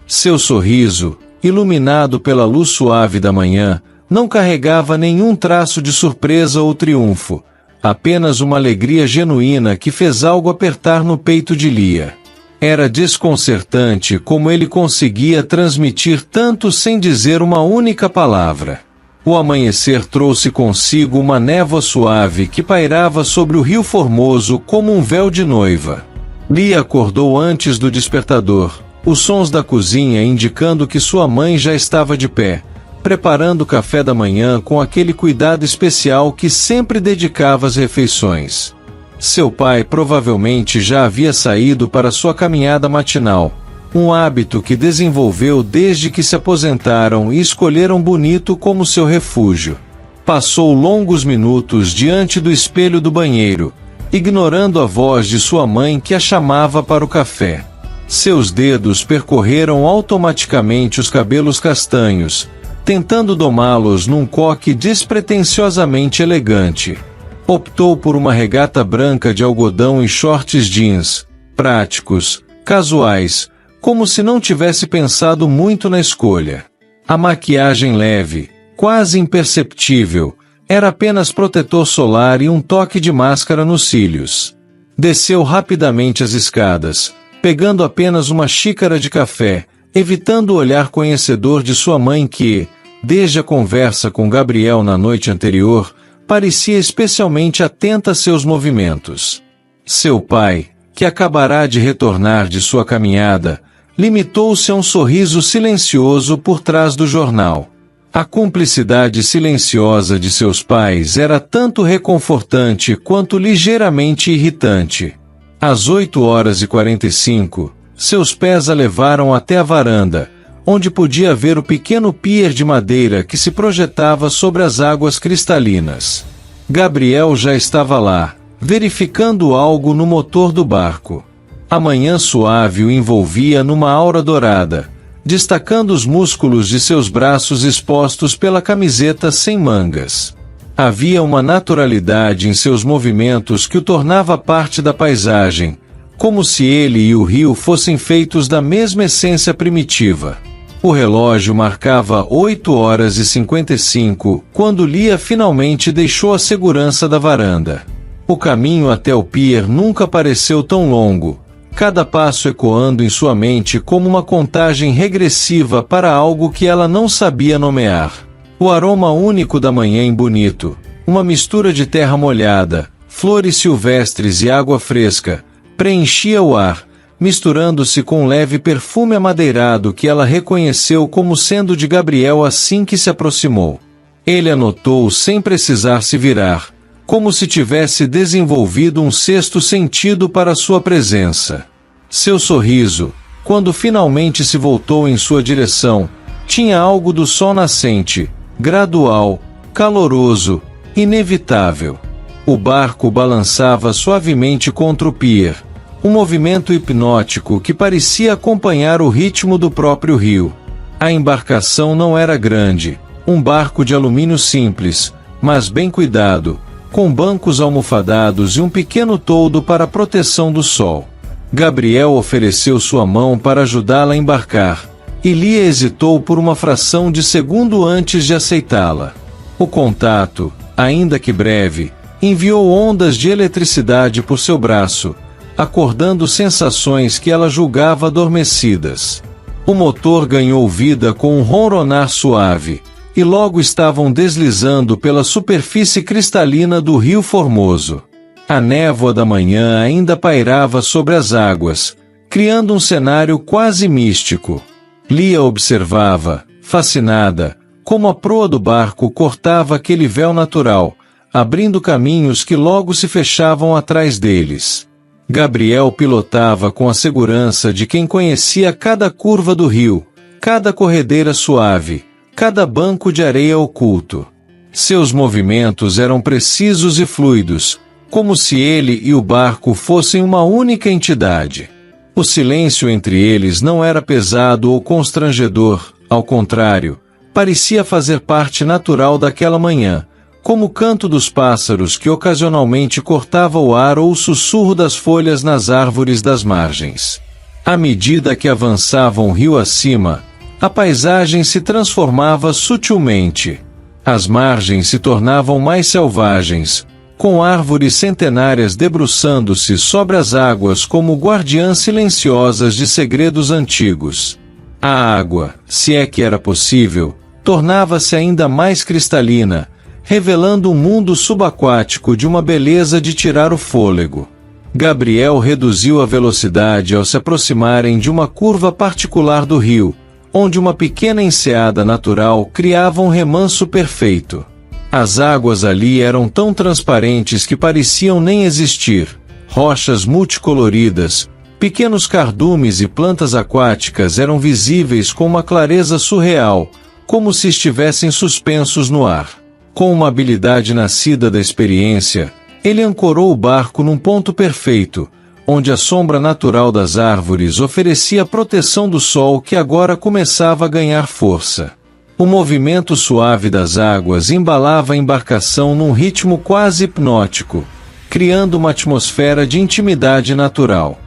Seu sorriso, iluminado pela luz suave da manhã, não carregava nenhum traço de surpresa ou triunfo, apenas uma alegria genuína que fez algo apertar no peito de Lia. Era desconcertante como ele conseguia transmitir tanto sem dizer uma única palavra. O amanhecer trouxe consigo uma névoa suave que pairava sobre o rio Formoso como um véu de noiva. Lia acordou antes do despertador, os sons da cozinha indicando que sua mãe já estava de pé, preparando o café da manhã com aquele cuidado especial que sempre dedicava às refeições. Seu pai provavelmente já havia saído para sua caminhada matinal, um hábito que desenvolveu desde que se aposentaram e escolheram Bonito como seu refúgio. Passou longos minutos diante do espelho do banheiro, ignorando a voz de sua mãe que a chamava para o café. Seus dedos percorreram automaticamente os cabelos castanhos, tentando domá-los num coque despretensiosamente elegante. Optou por uma regata branca de algodão e shorts jeans, práticos, casuais, como se não tivesse pensado muito na escolha. A maquiagem leve, quase imperceptível, era apenas protetor solar e um toque de máscara nos cílios. Desceu rapidamente as escadas, pegando apenas uma xícara de café, evitando o olhar conhecedor de sua mãe que, desde a conversa com Gabriel na noite anterior, parecia especialmente atenta a seus movimentos. Seu pai, que acabara de retornar de sua caminhada, limitou-se a um sorriso silencioso por trás do jornal. A cumplicidade silenciosa de seus pais era tanto reconfortante quanto ligeiramente irritante. Às 8h45, seus pés a levaram até a varanda, onde podia ver o pequeno pier de madeira que se projetava sobre as águas cristalinas. Gabriel já estava lá, verificando algo no motor do barco. A manhã suave o envolvia numa aura dourada, destacando os músculos de seus braços expostos pela camiseta sem mangas. Havia uma naturalidade em seus movimentos que o tornava parte da paisagem, como se ele e o rio fossem feitos da mesma essência primitiva. O relógio marcava 8h55 quando Lia finalmente deixou a segurança da varanda. O caminho até o pier nunca pareceu tão longo, cada passo ecoando em sua mente como uma contagem regressiva para algo que ela não sabia nomear. O aroma único da manhã em Bonito, uma mistura de terra molhada, flores silvestres e água fresca, preenchia o ar, misturando-se com um leve perfume amadeirado que ela reconheceu como sendo de Gabriel assim que se aproximou. Ele a notou sem precisar se virar, como se tivesse desenvolvido um sexto sentido para sua presença. Seu sorriso, quando finalmente se voltou em sua direção, tinha algo do sol nascente, gradual, caloroso, inevitável. O barco balançava suavemente contra o pier, um movimento hipnótico que parecia acompanhar o ritmo do próprio rio. A embarcação não era grande, um barco de alumínio simples, mas bem cuidado, com bancos almofadados e um pequeno toldo para proteção do sol. Gabriel ofereceu sua mão para ajudá-la a embarcar, e Lia hesitou por uma fração de segundo antes de aceitá-la. O contato, ainda que breve, enviou ondas de eletricidade por seu braço, acordando sensações que ela julgava adormecidas. O motor ganhou vida com um ronronar suave, e logo estavam deslizando pela superfície cristalina do Rio Formoso. A névoa da manhã ainda pairava sobre as águas, criando um cenário quase místico. Lia observava, fascinada, como a proa do barco cortava aquele véu natural, abrindo caminhos que logo se fechavam atrás deles. Gabriel pilotava com a segurança de quem conhecia cada curva do rio, cada corredeira suave, cada banco de areia oculto. Seus movimentos eram precisos e fluidos, como se ele e o barco fossem uma única entidade. O silêncio entre eles não era pesado ou constrangedor, ao contrário, parecia fazer parte natural daquela manhã, como o canto dos pássaros que ocasionalmente cortava o ar ou o sussurro das folhas nas árvores das margens. À medida que avançavam rio acima, a paisagem se transformava sutilmente. As margens se tornavam mais selvagens, com árvores centenárias debruçando-se sobre as águas como guardiãs silenciosas de segredos antigos. A água, se é que era possível, tornava-se ainda mais cristalina, revelando um mundo subaquático de uma beleza de tirar o fôlego. Gabriel reduziu a velocidade ao se aproximarem de uma curva particular do rio, onde uma pequena enseada natural criava um remanso perfeito. As águas ali eram tão transparentes que pareciam nem existir, rochas multicoloridas, pequenos cardumes e plantas aquáticas eram visíveis com uma clareza surreal, como se estivessem suspensos no ar. Com uma habilidade nascida da experiência, ele ancorou o barco num ponto perfeito, onde a sombra natural das árvores oferecia proteção do sol que agora começava a ganhar força. O movimento suave das águas embalava a embarcação num ritmo quase hipnótico, criando uma atmosfera de intimidade natural.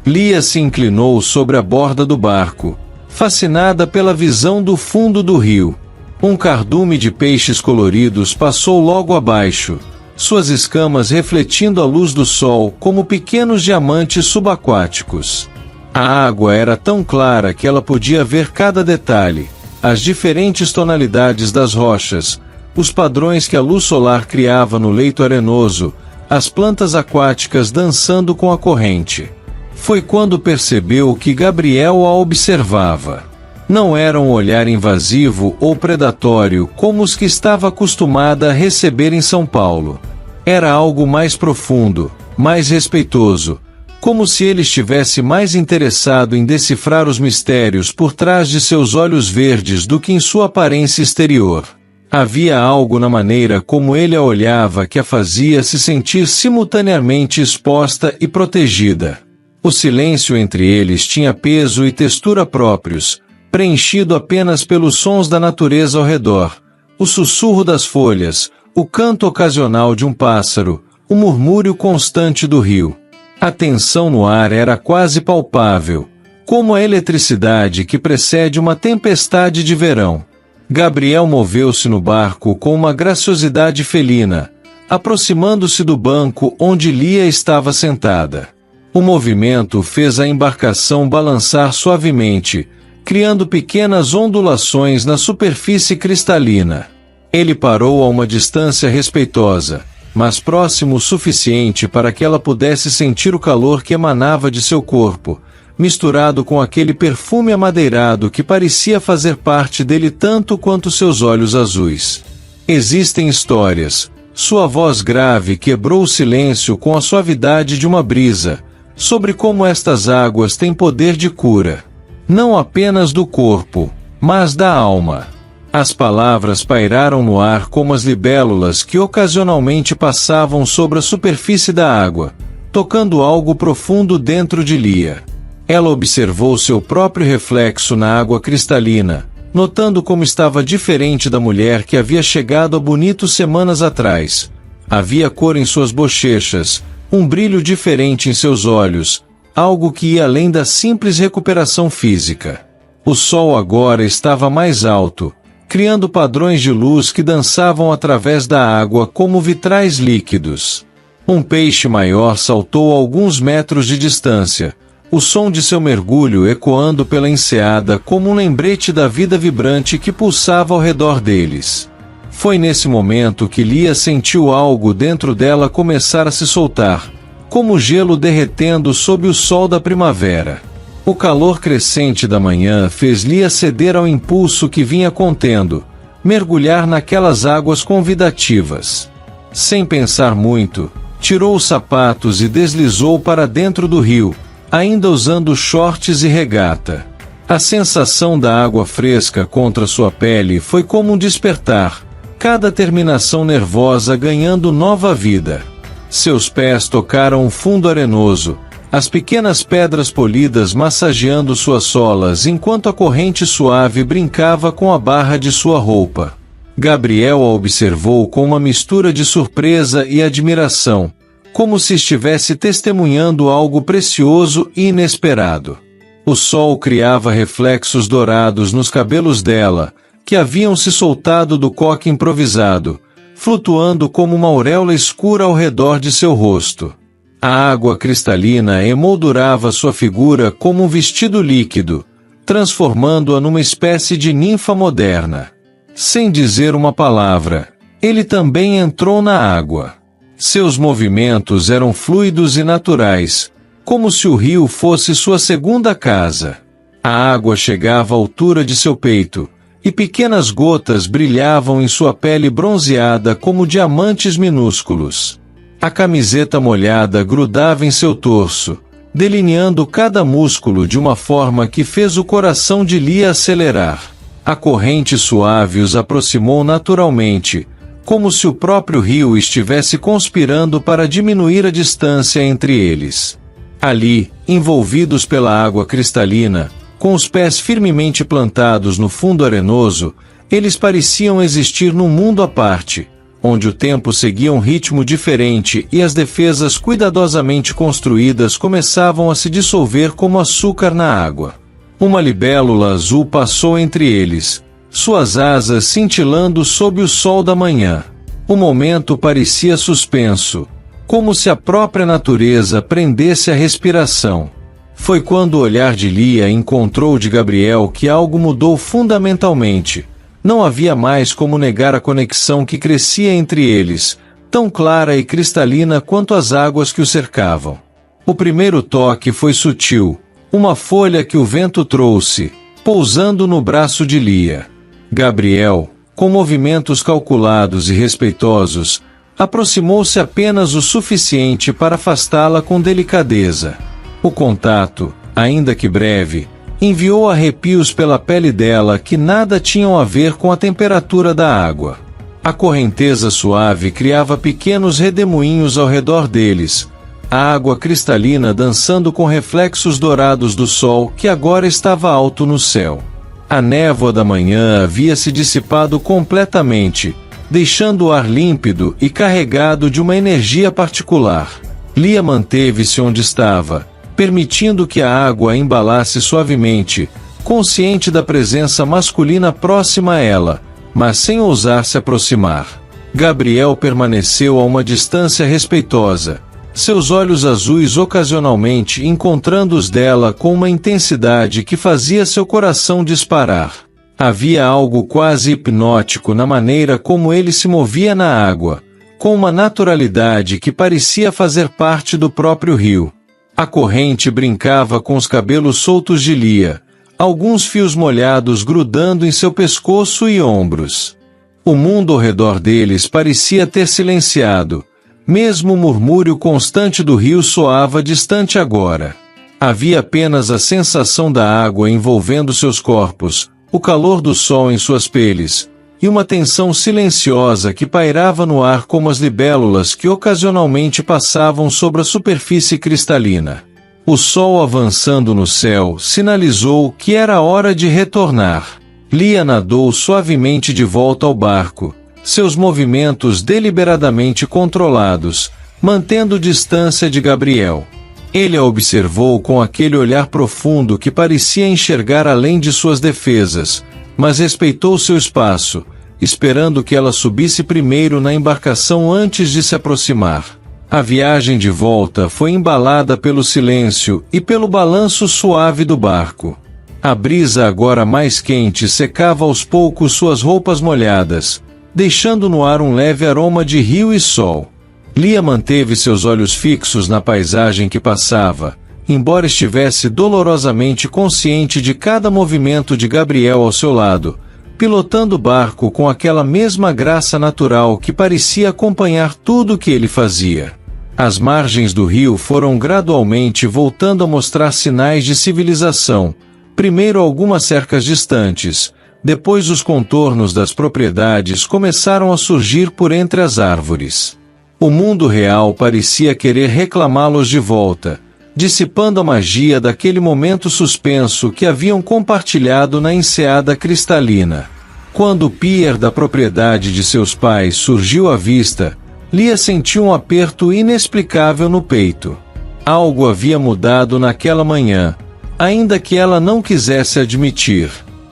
Lia se inclinou sobre a borda do barco, fascinada pela visão do fundo do rio. Um cardume de peixes coloridos passou logo abaixo, suas escamas refletindo a luz do sol como pequenos diamantes subaquáticos. A água era tão clara que ela podia ver cada detalhe, as diferentes tonalidades das rochas, os padrões que a luz solar criava no leito arenoso, as plantas aquáticas dançando com a corrente. Foi quando percebeu que Gabriel a observava. Não era um olhar invasivo ou predatório como os que estava acostumada a receber em São Paulo. Era algo mais profundo, mais respeitoso, como se ele estivesse mais interessado em decifrar os mistérios por trás de seus olhos verdes do que em sua aparência exterior. Havia algo na maneira como ele a olhava que a fazia se sentir simultaneamente exposta e protegida. O silêncio entre eles tinha peso e textura próprios, preenchido apenas pelos sons da natureza ao redor, o sussurro das folhas, o canto ocasional de um pássaro, o murmúrio constante do rio. A tensão no ar era quase palpável, como a eletricidade que precede uma tempestade de verão. Gabriel moveu-se no barco com uma graciosidade felina, aproximando-se do banco onde Lia estava sentada. O movimento fez a embarcação balançar suavemente, criando pequenas ondulações na superfície cristalina. Ele parou a uma distância respeitosa, mas próximo o suficiente para que ela pudesse sentir o calor que emanava de seu corpo, misturado com aquele perfume amadeirado que parecia fazer parte dele tanto quanto seus olhos azuis. Existem histórias. Sua voz grave quebrou o silêncio com a suavidade de uma brisa, sobre como estas águas têm poder de cura. Não apenas do corpo, mas da alma. As palavras pairaram no ar como as libélulas que ocasionalmente passavam sobre a superfície da água, tocando algo profundo dentro de Lia. Ela observou seu próprio reflexo na água cristalina, notando como estava diferente da mulher que havia chegado a Bonito semanas atrás. Havia cor em suas bochechas, um brilho diferente em seus olhos, algo que ia além da simples recuperação física. O sol agora estava mais alto, criando padrões de luz que dançavam através da água como vitrais líquidos. Um peixe maior saltou a alguns metros de distância, o som de seu mergulho ecoando pela enseada como um lembrete da vida vibrante que pulsava ao redor deles. Foi nesse momento que Lia sentiu algo dentro dela começar a se soltar, como gelo derretendo sob o sol da primavera. O calor crescente da manhã fez Lia ceder ao impulso que vinha contendo, mergulhar naquelas águas convidativas. Sem pensar muito, tirou os sapatos e deslizou para dentro do rio, ainda usando shorts e regata. A sensação da água fresca contra sua pele foi como um despertar, cada terminação nervosa ganhando nova vida. Seus pés tocaram o fundo arenoso, as pequenas pedras polidas massageando suas solas enquanto a corrente suave brincava com a barra de sua roupa. Gabriel a observou com uma mistura de surpresa e admiração, como se estivesse testemunhando algo precioso e inesperado. O sol criava reflexos dourados nos cabelos dela, que haviam se soltado do coque improvisado, flutuando como uma auréola escura ao redor de seu rosto. A água cristalina emoldurava sua figura como um vestido líquido, transformando-a numa espécie de ninfa moderna. Sem dizer uma palavra, ele também entrou na água. Seus movimentos eram fluidos e naturais, como se o rio fosse sua segunda casa. A água chegava à altura de seu peito, e pequenas gotas brilhavam em sua pele bronzeada como diamantes minúsculos. A camiseta molhada grudava em seu torso, delineando cada músculo de uma forma que fez o coração de Lia acelerar. A corrente suave os aproximou naturalmente, como se o próprio rio estivesse conspirando para diminuir a distância entre eles. Ali, envolvidos pela água cristalina, com os pés firmemente plantados no fundo arenoso, eles pareciam existir num mundo à parte, onde o tempo seguia um ritmo diferente e as defesas cuidadosamente construídas começavam a se dissolver como açúcar na água. Uma libélula azul passou entre eles, suas asas cintilando sob o sol da manhã. O momento parecia suspenso, como se a própria natureza prendesse a respiração. Foi quando o olhar de Lia encontrou o de Gabriel que algo mudou fundamentalmente. Não havia mais como negar a conexão que crescia entre eles, tão clara e cristalina quanto as águas que o cercavam. O primeiro toque foi sutil, uma folha que o vento trouxe, pousando no braço de Lia. Gabriel, com movimentos calculados e respeitosos, aproximou-se apenas o suficiente para afastá-la com delicadeza. O contato, ainda que breve, enviou arrepios pela pele dela que nada tinham a ver com a temperatura da água. A correnteza suave criava pequenos redemoinhos ao redor deles, a água cristalina dançando com reflexos dourados do sol que agora estava alto no céu. A névoa da manhã havia se dissipado completamente, deixando o ar límpido e carregado de uma energia particular. Lia manteve-se onde estava, permitindo que a água a embalasse suavemente, consciente da presença masculina próxima a ela, mas sem ousar se aproximar. Gabriel permaneceu a uma distância respeitosa, seus olhos azuis ocasionalmente encontrando os dela com uma intensidade que fazia seu coração disparar. Havia algo quase hipnótico na maneira como ele se movia na água, com uma naturalidade que parecia fazer parte do próprio rio. A corrente brincava com os cabelos soltos de Lia, alguns fios molhados grudando em seu pescoço e ombros. O mundo ao redor deles parecia ter silenciado, mesmo o murmúrio constante do rio soava distante agora. Havia apenas a sensação da água envolvendo seus corpos, o calor do sol em suas peles, e uma tensão silenciosa que pairava no ar como as libélulas que ocasionalmente passavam sobre a superfície cristalina. O sol avançando no céu sinalizou que era hora de retornar. Lia nadou suavemente de volta ao barco, seus movimentos deliberadamente controlados, mantendo distância de Gabriel. Ele a observou com aquele olhar profundo que parecia enxergar além de suas defesas, mas respeitou seu espaço, esperando que ela subisse primeiro na embarcação antes de se aproximar. A viagem de volta foi embalada pelo silêncio e pelo balanço suave do barco. A brisa agora mais quente secava aos poucos suas roupas molhadas, deixando no ar um leve aroma de rio e sol. Lia manteve seus olhos fixos na paisagem que passava, embora estivesse dolorosamente consciente de cada movimento de Gabriel ao seu lado, pilotando o barco com aquela mesma graça natural que parecia acompanhar tudo o que ele fazia. As margens do rio foram gradualmente voltando a mostrar sinais de civilização, primeiro algumas cercas distantes, depois os contornos das propriedades começaram a surgir por entre as árvores. O mundo real parecia querer reclamá-los de volta, dissipando a magia daquele momento suspenso que haviam compartilhado na enseada cristalina. Quando o pier da propriedade de seus pais surgiu à vista, Lia sentiu um aperto inexplicável no peito. Algo havia mudado naquela manhã, ainda que ela não quisesse admitir.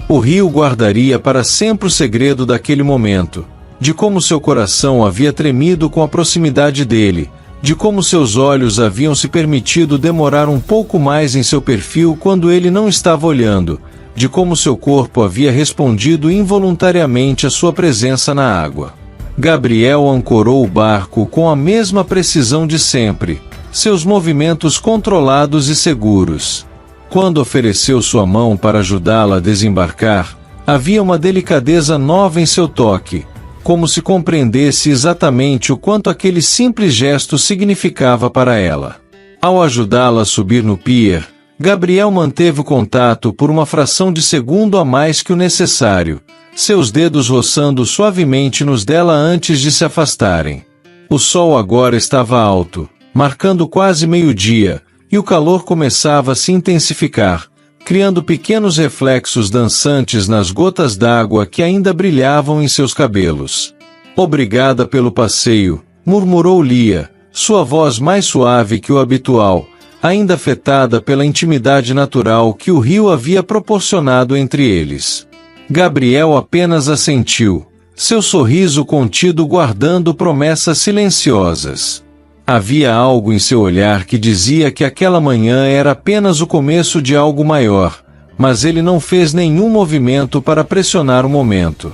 O rio guardaria para sempre o segredo daquele momento, de como seu coração havia tremido com a proximidade dele, de como seus olhos haviam se permitido demorar um pouco mais em seu perfil quando ele não estava olhando, de como seu corpo havia respondido involuntariamente à sua presença na água. Gabriel ancorou o barco com a mesma precisão de sempre, seus movimentos controlados e seguros. Quando ofereceu sua mão para ajudá-la a desembarcar, havia uma delicadeza nova em seu toque, como se compreendesse exatamente o quanto aquele simples gesto significava para ela. Ao ajudá-la a subir no pier, Gabriel manteve o contato por uma fração de segundo a mais que o necessário, seus dedos roçando suavemente nos dela antes de se afastarem. O sol agora estava alto, marcando quase meio-dia, e o calor começava a se intensificar, criando pequenos reflexos dançantes nas gotas d'água que ainda brilhavam em seus cabelos. "Obrigada pelo passeio", murmurou Lia, sua voz mais suave que o habitual, ainda afetada pela intimidade natural que o rio havia proporcionado entre eles. Gabriel apenas assentiu, seu sorriso contido guardando promessas silenciosas. Havia algo em seu olhar que dizia que aquela manhã era apenas o começo de algo maior, mas ele não fez nenhum movimento para pressionar o momento.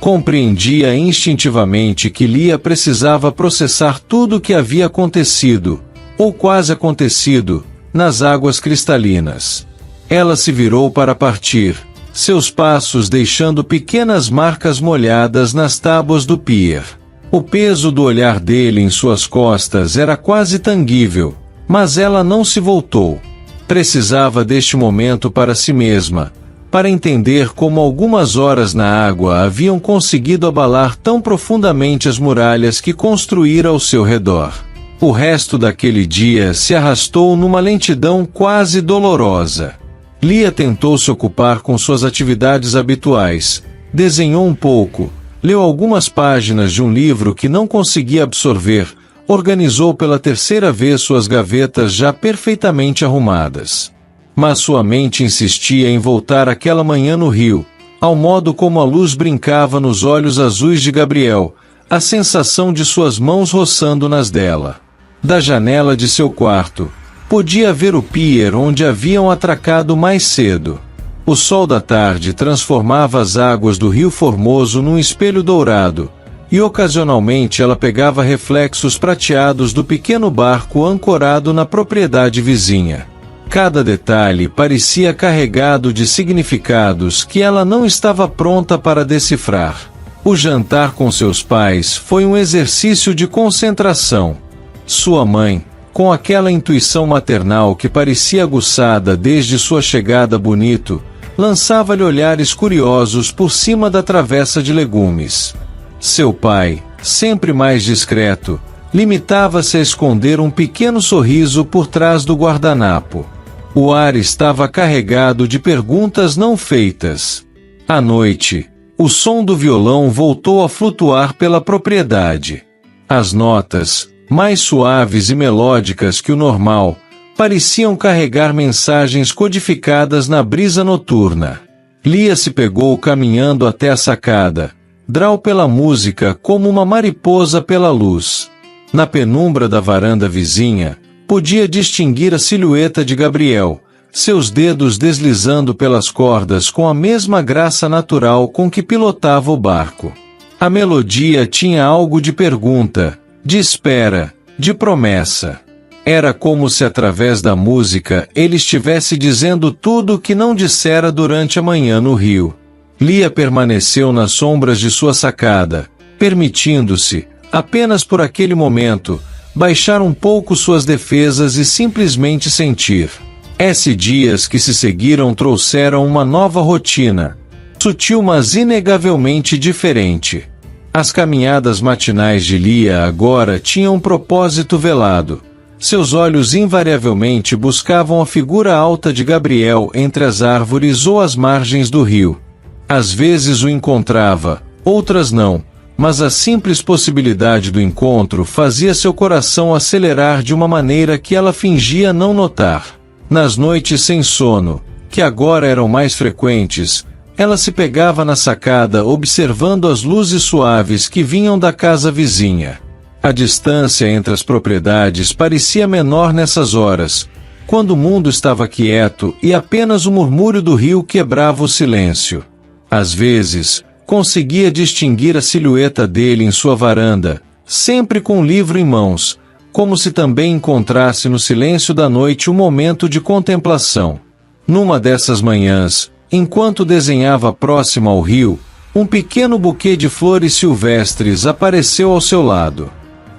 Compreendia instintivamente que Lia precisava processar tudo o que havia acontecido, ou quase acontecido, nas águas cristalinas. Ela se virou para partir, seus passos deixando pequenas marcas molhadas nas tábuas do pier. O peso do olhar dele em suas costas era quase tangível, mas ela não se voltou. Precisava deste momento para si mesma, para entender como algumas horas na água haviam conseguido abalar tão profundamente as muralhas que construíra ao seu redor. O resto daquele dia se arrastou numa lentidão quase dolorosa. Lia tentou se ocupar com suas atividades habituais, desenhou um pouco, leu algumas páginas de um livro que não conseguia absorver, organizou pela terceira vez suas gavetas já perfeitamente arrumadas. Mas sua mente insistia em voltar àquela manhã no rio, ao modo como a luz brincava nos olhos azuis de Gabriel, a sensação de suas mãos roçando nas dela. Da janela de seu quarto, podia ver o pier onde haviam atracado mais cedo. O sol da tarde transformava as águas do rio Formoso num espelho dourado, e ocasionalmente ela pegava reflexos prateados do pequeno barco ancorado na propriedade vizinha. Cada detalhe parecia carregado de significados que ela não estava pronta para decifrar. O jantar com seus pais foi um exercício de concentração. Sua mãe, com aquela intuição maternal que parecia aguçada desde sua chegada bonito, lançava-lhe olhares curiosos por cima da travessa de legumes. Seu pai, sempre mais discreto, limitava-se a esconder um pequeno sorriso por trás do guardanapo. O ar estava carregado de perguntas não feitas. À noite, o som do violão voltou a flutuar pela propriedade. As notas, mais suaves e melódicas que o normal, pareciam carregar mensagens codificadas na brisa noturna. Lia se pegou caminhando até a sacada, draw pela música como uma mariposa pela luz. Na penumbra da varanda vizinha, podia distinguir a silhueta de Gabriel, seus dedos deslizando pelas cordas com a mesma graça natural com que pilotava o barco. A melodia tinha algo de pergunta, de espera, de promessa. Era como se através da música ele estivesse dizendo tudo o que não dissera durante a manhã no rio. Lia permaneceu nas sombras de sua sacada, permitindo-se, apenas por aquele momento, baixar um pouco suas defesas e simplesmente sentir. Esses dias que se seguiram trouxeram uma nova rotina, sutil mas inegavelmente diferente. As caminhadas matinais de Lia agora tinham um propósito velado. Seus olhos invariavelmente buscavam a figura alta de Gabriel entre as árvores ou as margens do rio. Às vezes o encontrava, outras não, mas a simples possibilidade do encontro fazia seu coração acelerar de uma maneira que ela fingia não notar. Nas noites sem sono, que agora eram mais frequentes, ela se pegava na sacada observando as luzes suaves que vinham da casa vizinha. A distância entre as propriedades parecia menor nessas horas, quando o mundo estava quieto e apenas o murmúrio do rio quebrava o silêncio. Às vezes, conseguia distinguir a silhueta dele em sua varanda, sempre com um livro em mãos, como se também encontrasse no silêncio da noite um momento de contemplação. Numa dessas manhãs, enquanto desenhava próximo ao rio, um pequeno buquê de flores silvestres apareceu ao seu lado.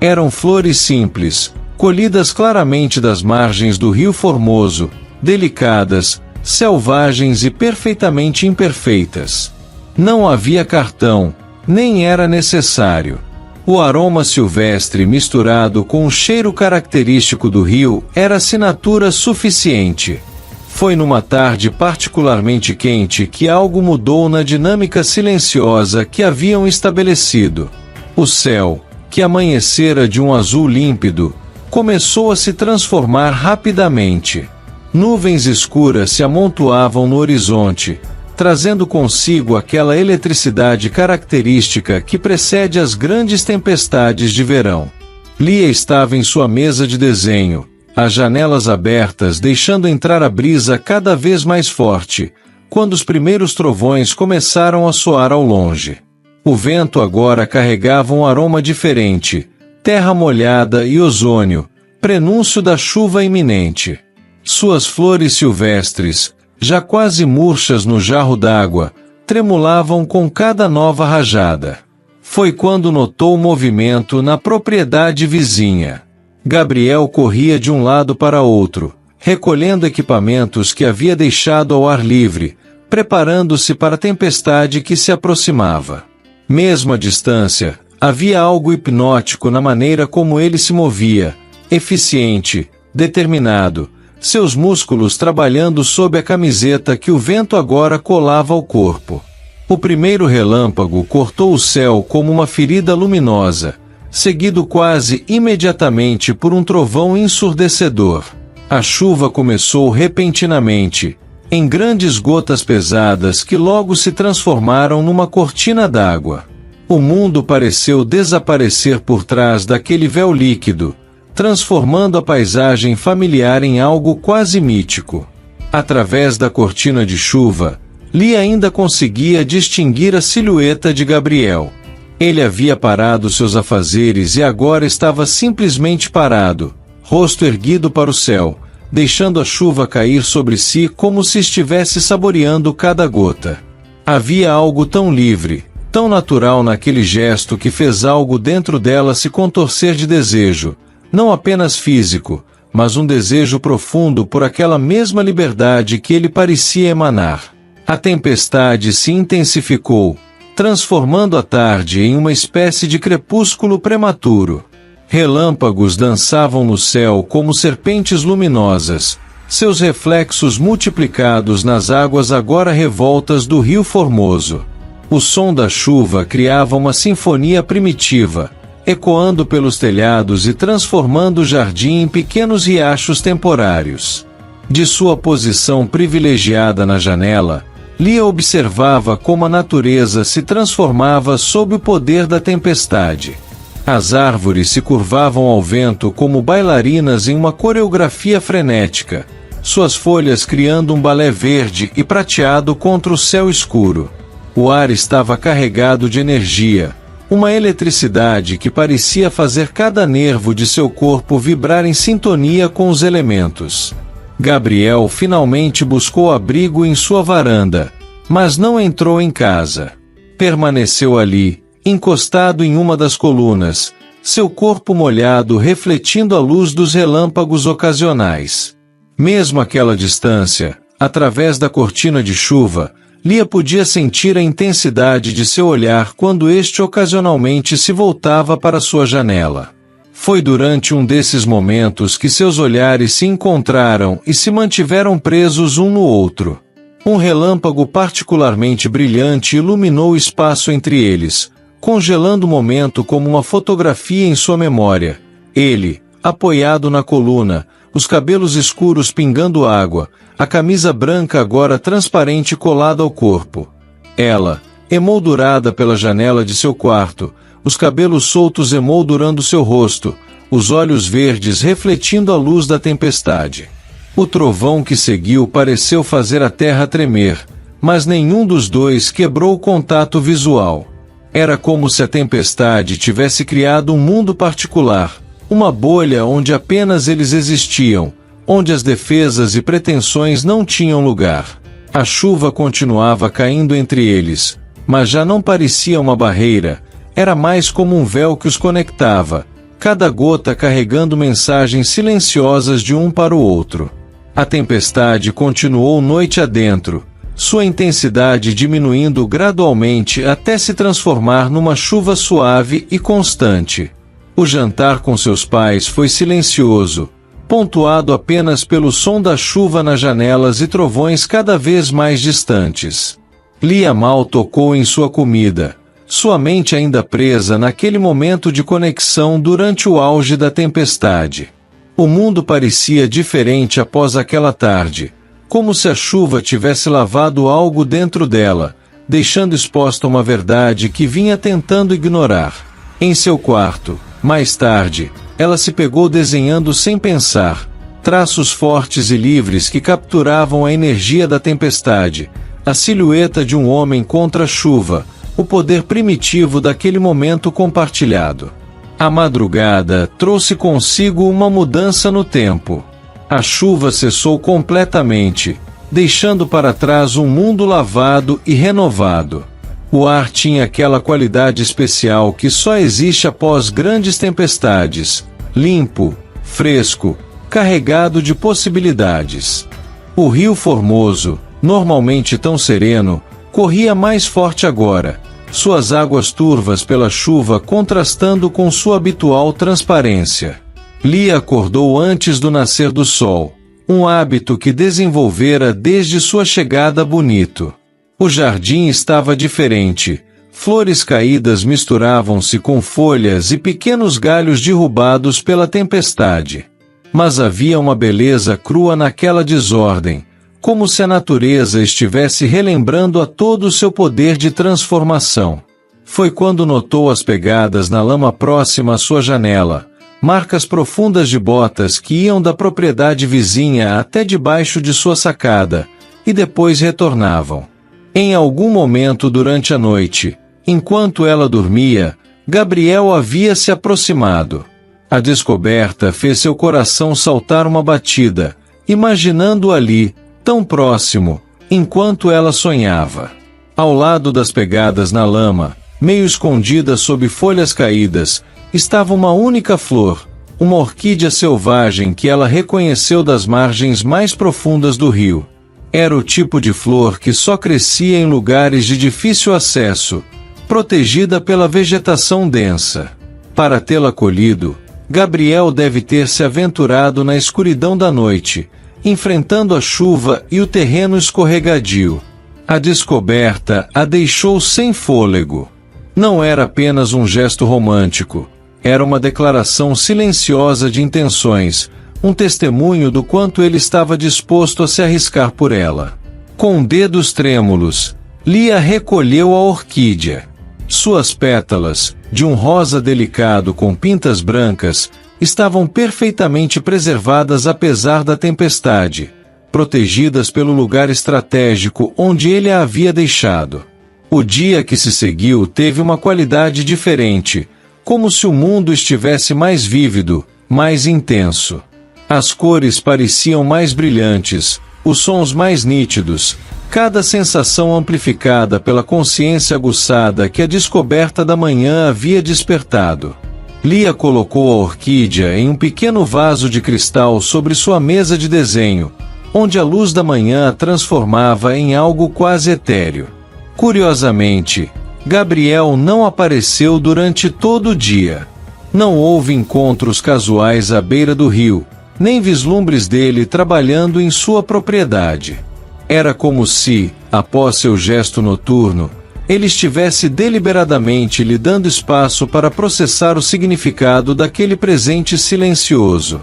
Eram flores simples, colhidas claramente das margens do rio Formoso, delicadas, selvagens e perfeitamente imperfeitas. Não havia cartão, nem era necessário. O aroma silvestre misturado com o cheiro característico do rio era assinatura suficiente. Foi numa tarde particularmente quente que algo mudou na dinâmica silenciosa que haviam estabelecido. O céu, que amanhecera de um azul límpido, começou a se transformar rapidamente. Nuvens escuras se amontoavam no horizonte, trazendo consigo aquela eletricidade característica que precede as grandes tempestades de verão. Lia estava em sua mesa de desenho, as janelas abertas deixando entrar a brisa cada vez mais forte, quando os primeiros trovões começaram a soar ao longe. O vento agora carregava um aroma diferente, terra molhada e ozônio, prenúncio da chuva iminente. Suas flores silvestres, já quase murchas no jarro d'água, tremulavam com cada nova rajada. Foi quando notou o movimento na propriedade vizinha. Gabriel corria de um lado para outro, recolhendo equipamentos que havia deixado ao ar livre, preparando-se para a tempestade que se aproximava. Mesmo à distância, havia algo hipnótico na maneira como ele se movia, eficiente, determinado, seus músculos trabalhando sob a camiseta que o vento agora colava ao corpo. O primeiro relâmpago cortou o céu como uma ferida luminosa, seguido quase imediatamente por um trovão ensurdecedor. A chuva começou repentinamente, em grandes gotas pesadas que logo se transformaram numa cortina d'água. O mundo pareceu desaparecer por trás daquele véu líquido, transformando a paisagem familiar em algo quase mítico. Através da cortina de chuva, Lia ainda conseguia distinguir a silhueta de Gabriel. Ele havia parado seus afazeres e agora estava simplesmente parado, rosto erguido para o céu, deixando a chuva cair sobre si como se estivesse saboreando cada gota. Havia algo tão livre, tão natural naquele gesto que fez algo dentro dela se contorcer de desejo, não apenas físico, mas um desejo profundo por aquela mesma liberdade que ele parecia emanar. A tempestade se intensificou, transformando a tarde em uma espécie de crepúsculo prematuro. Relâmpagos dançavam no céu como serpentes luminosas, seus reflexos multiplicados nas águas agora revoltas do Rio Formoso. O som da chuva criava uma sinfonia primitiva, ecoando pelos telhados e transformando o jardim em pequenos riachos temporários. De sua posição privilegiada na janela, Lia observava como a natureza se transformava sob o poder da tempestade. As árvores se curvavam ao vento como bailarinas em uma coreografia frenética, suas folhas criando um balé verde e prateado contra o céu escuro. O ar estava carregado de energia, uma eletricidade que parecia fazer cada nervo de seu corpo vibrar em sintonia com os elementos. Gabriel finalmente buscou abrigo em sua varanda, mas não entrou em casa. Permaneceu ali, encostado em uma das colunas, seu corpo molhado refletindo a luz dos relâmpagos ocasionais. Mesmo àquela distância, através da cortina de chuva, Lia podia sentir a intensidade de seu olhar quando este ocasionalmente se voltava para sua janela. Foi durante um desses momentos que seus olhares se encontraram e se mantiveram presos um no outro. Um relâmpago particularmente brilhante iluminou o espaço entre eles, congelando o momento como uma fotografia em sua memória. Ele, apoiado na coluna, os cabelos escuros pingando água, a camisa branca agora transparente colada ao corpo. Ela, emoldurada pela janela de seu quarto, os cabelos soltos emoldurando seu rosto, os olhos verdes refletindo a luz da tempestade. O trovão que seguiu pareceu fazer a terra tremer, mas nenhum dos dois quebrou o contato visual. Era como se a tempestade tivesse criado um mundo particular, uma bolha onde apenas eles existiam, onde as defesas e pretensões não tinham lugar. A chuva continuava caindo entre eles, mas já não parecia uma barreira, era mais como um véu que os conectava, cada gota carregando mensagens silenciosas de um para o outro. A tempestade continuou noite adentro, sua intensidade diminuindo gradualmente até se transformar numa chuva suave e constante. O jantar com seus pais foi silencioso, pontuado apenas pelo som da chuva nas janelas e trovões cada vez mais distantes. Lia mal tocou em sua comida, sua mente ainda presa naquele momento de conexão durante o auge da tempestade. O mundo parecia diferente após aquela tarde, como se a chuva tivesse lavado algo dentro dela, deixando exposta uma verdade que vinha tentando ignorar. Em seu quarto, mais tarde, ela se pegou desenhando sem pensar, traços fortes e livres que capturavam a energia da tempestade, a silhueta de um homem contra a chuva, o poder primitivo daquele momento compartilhado. A madrugada trouxe consigo uma mudança no tempo. A chuva cessou completamente, deixando para trás um mundo lavado e renovado. O ar tinha aquela qualidade especial que só existe após grandes tempestades: limpo, fresco, carregado de possibilidades. O rio Formoso, normalmente tão sereno, corria mais forte agora, suas águas turvas pela chuva contrastando com sua habitual transparência. Lia acordou antes do nascer do sol, um hábito que desenvolvera desde sua chegada bonito. O jardim estava diferente. Flores caídas misturavam-se com folhas e pequenos galhos derrubados pela tempestade. Mas havia uma beleza crua naquela desordem, como se a natureza estivesse relembrando a todo o seu poder de transformação. Foi quando notou as pegadas na lama próxima à sua janela, marcas profundas de botas que iam da propriedade vizinha até debaixo de sua sacada, e depois retornavam. Em algum momento durante a noite, enquanto ela dormia, Gabriel havia se aproximado. A descoberta fez seu coração saltar uma batida, imaginando-o ali, tão próximo, enquanto ela sonhava. Ao lado das pegadas na lama, meio escondida sob folhas caídas, estava uma única flor, uma orquídea selvagem que ela reconheceu das margens mais profundas do rio. Era o tipo de flor que só crescia em lugares de difícil acesso, protegida pela vegetação densa. Para tê-la colhido, Gabriel deve ter se aventurado na escuridão da noite, enfrentando a chuva e o terreno escorregadio. A descoberta a deixou sem fôlego. Não era apenas um gesto romântico, era uma declaração silenciosa de intenções, um testemunho do quanto ele estava disposto a se arriscar por ela. Com dedos trêmulos, Lia recolheu a orquídea. Suas pétalas, de um rosa delicado com pintas brancas, estavam perfeitamente preservadas apesar da tempestade, protegidas pelo lugar estratégico onde ele a havia deixado. O dia que se seguiu teve uma qualidade diferente, como se o mundo estivesse mais vívido, mais intenso. As cores pareciam mais brilhantes, os sons mais nítidos, cada sensação amplificada pela consciência aguçada que a descoberta da manhã havia despertado. Lia colocou a orquídea em um pequeno vaso de cristal sobre sua mesa de desenho, onde a luz da manhã a transformava em algo quase etéreo. Curiosamente, Gabriel não apareceu durante todo o dia. Não houve encontros casuais à beira do rio, nem vislumbres dele trabalhando em sua propriedade. Era como se, após seu gesto noturno, ele estivesse deliberadamente lhe dando espaço para processar o significado daquele presente silencioso.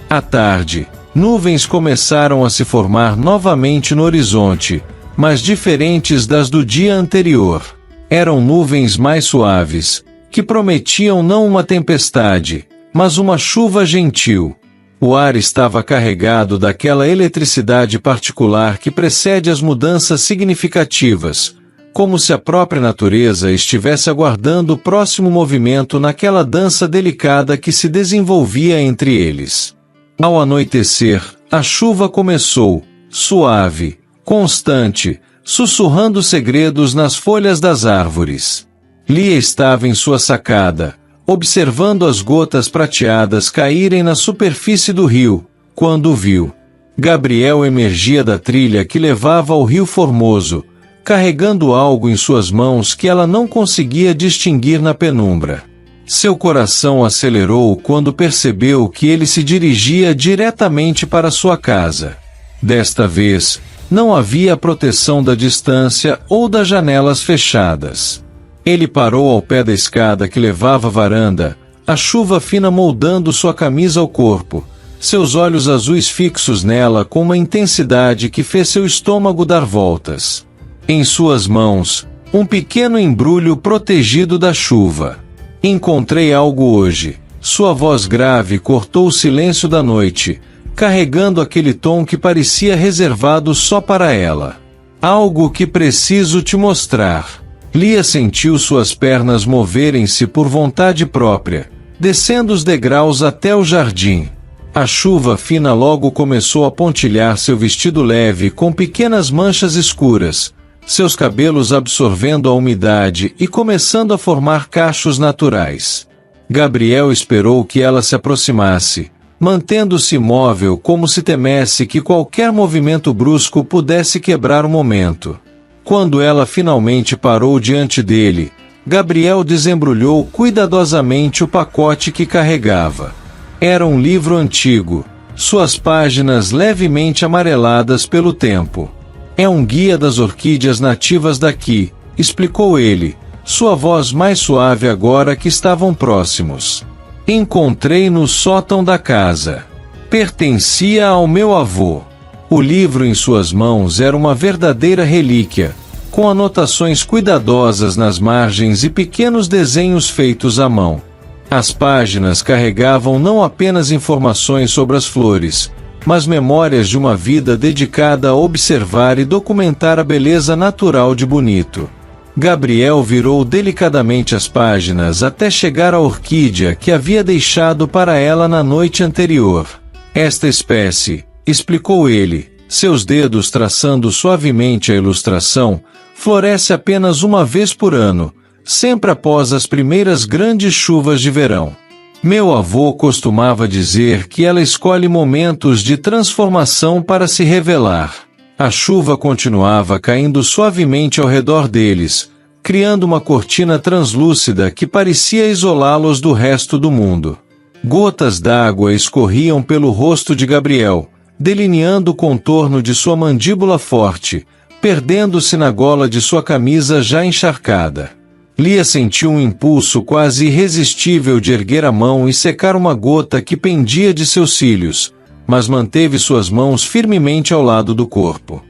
À tarde, nuvens começaram a se formar novamente no horizonte, mas diferentes das do dia anterior. Eram nuvens mais suaves, que prometiam não uma tempestade, mas uma chuva gentil. O ar estava carregado daquela eletricidade particular que precede as mudanças significativas, como se a própria natureza estivesse aguardando o próximo movimento naquela dança delicada que se desenvolvia entre eles. Ao anoitecer, a chuva começou, suave, constante, sussurrando segredos nas folhas das árvores. Lia estava em sua sacada, observando as gotas prateadas caírem na superfície do rio, quando viu. Gabriel emergia da trilha que levava ao rio Formoso, carregando algo em suas mãos que ela não conseguia distinguir na penumbra. Seu coração acelerou quando percebeu que ele se dirigia diretamente para sua casa. Desta vez, não havia a proteção da distância ou das janelas fechadas. Ele parou ao pé da escada que levava à varanda, a chuva fina moldando sua camisa ao corpo, seus olhos azuis fixos nela com uma intensidade que fez seu estômago dar voltas. Em suas mãos, um pequeno embrulho protegido da chuva. Encontrei algo hoje. Sua voz grave cortou o silêncio da noite, carregando aquele tom que parecia reservado só para ela. Algo que preciso te mostrar. Lia sentiu suas pernas moverem-se por vontade própria, descendo os degraus até o jardim. A chuva fina logo começou a pontilhar seu vestido leve com pequenas manchas escuras, seus cabelos absorvendo a umidade e começando a formar cachos naturais. Gabriel esperou que ela se aproximasse, mantendo-se imóvel como se temesse que qualquer movimento brusco pudesse quebrar o momento. Quando ela finalmente parou diante dele, Gabriel desembrulhou cuidadosamente o pacote que carregava. Era um livro antigo, suas páginas levemente amareladas pelo tempo. É um guia das orquídeas nativas daqui, explicou ele, sua voz mais suave agora que estavam próximos. Encontrei no sótão da casa. Pertencia ao meu avô. O livro em suas mãos era uma verdadeira relíquia, com anotações cuidadosas nas margens e pequenos desenhos feitos à mão. As páginas carregavam não apenas informações sobre as flores, mas memórias de uma vida dedicada a observar e documentar a beleza natural de Bonito. Gabriel virou delicadamente as páginas até chegar à orquídea que havia deixado para ela na noite anterior. Esta espécie, explicou ele, seus dedos traçando suavemente a ilustração, floresce apenas uma vez por ano, sempre após as primeiras grandes chuvas de verão. Meu avô costumava dizer que ela escolhe momentos de transformação para se revelar. A chuva continuava caindo suavemente ao redor deles, criando uma cortina translúcida que parecia isolá-los do resto do mundo. Gotas d'água escorriam pelo rosto de Gabriel, delineando o contorno de sua mandíbula forte, perdendo-se na gola de sua camisa já encharcada. Lia sentiu um impulso quase irresistível de erguer a mão e secar uma gota que pendia de seus cílios, mas manteve suas mãos firmemente ao lado do corpo.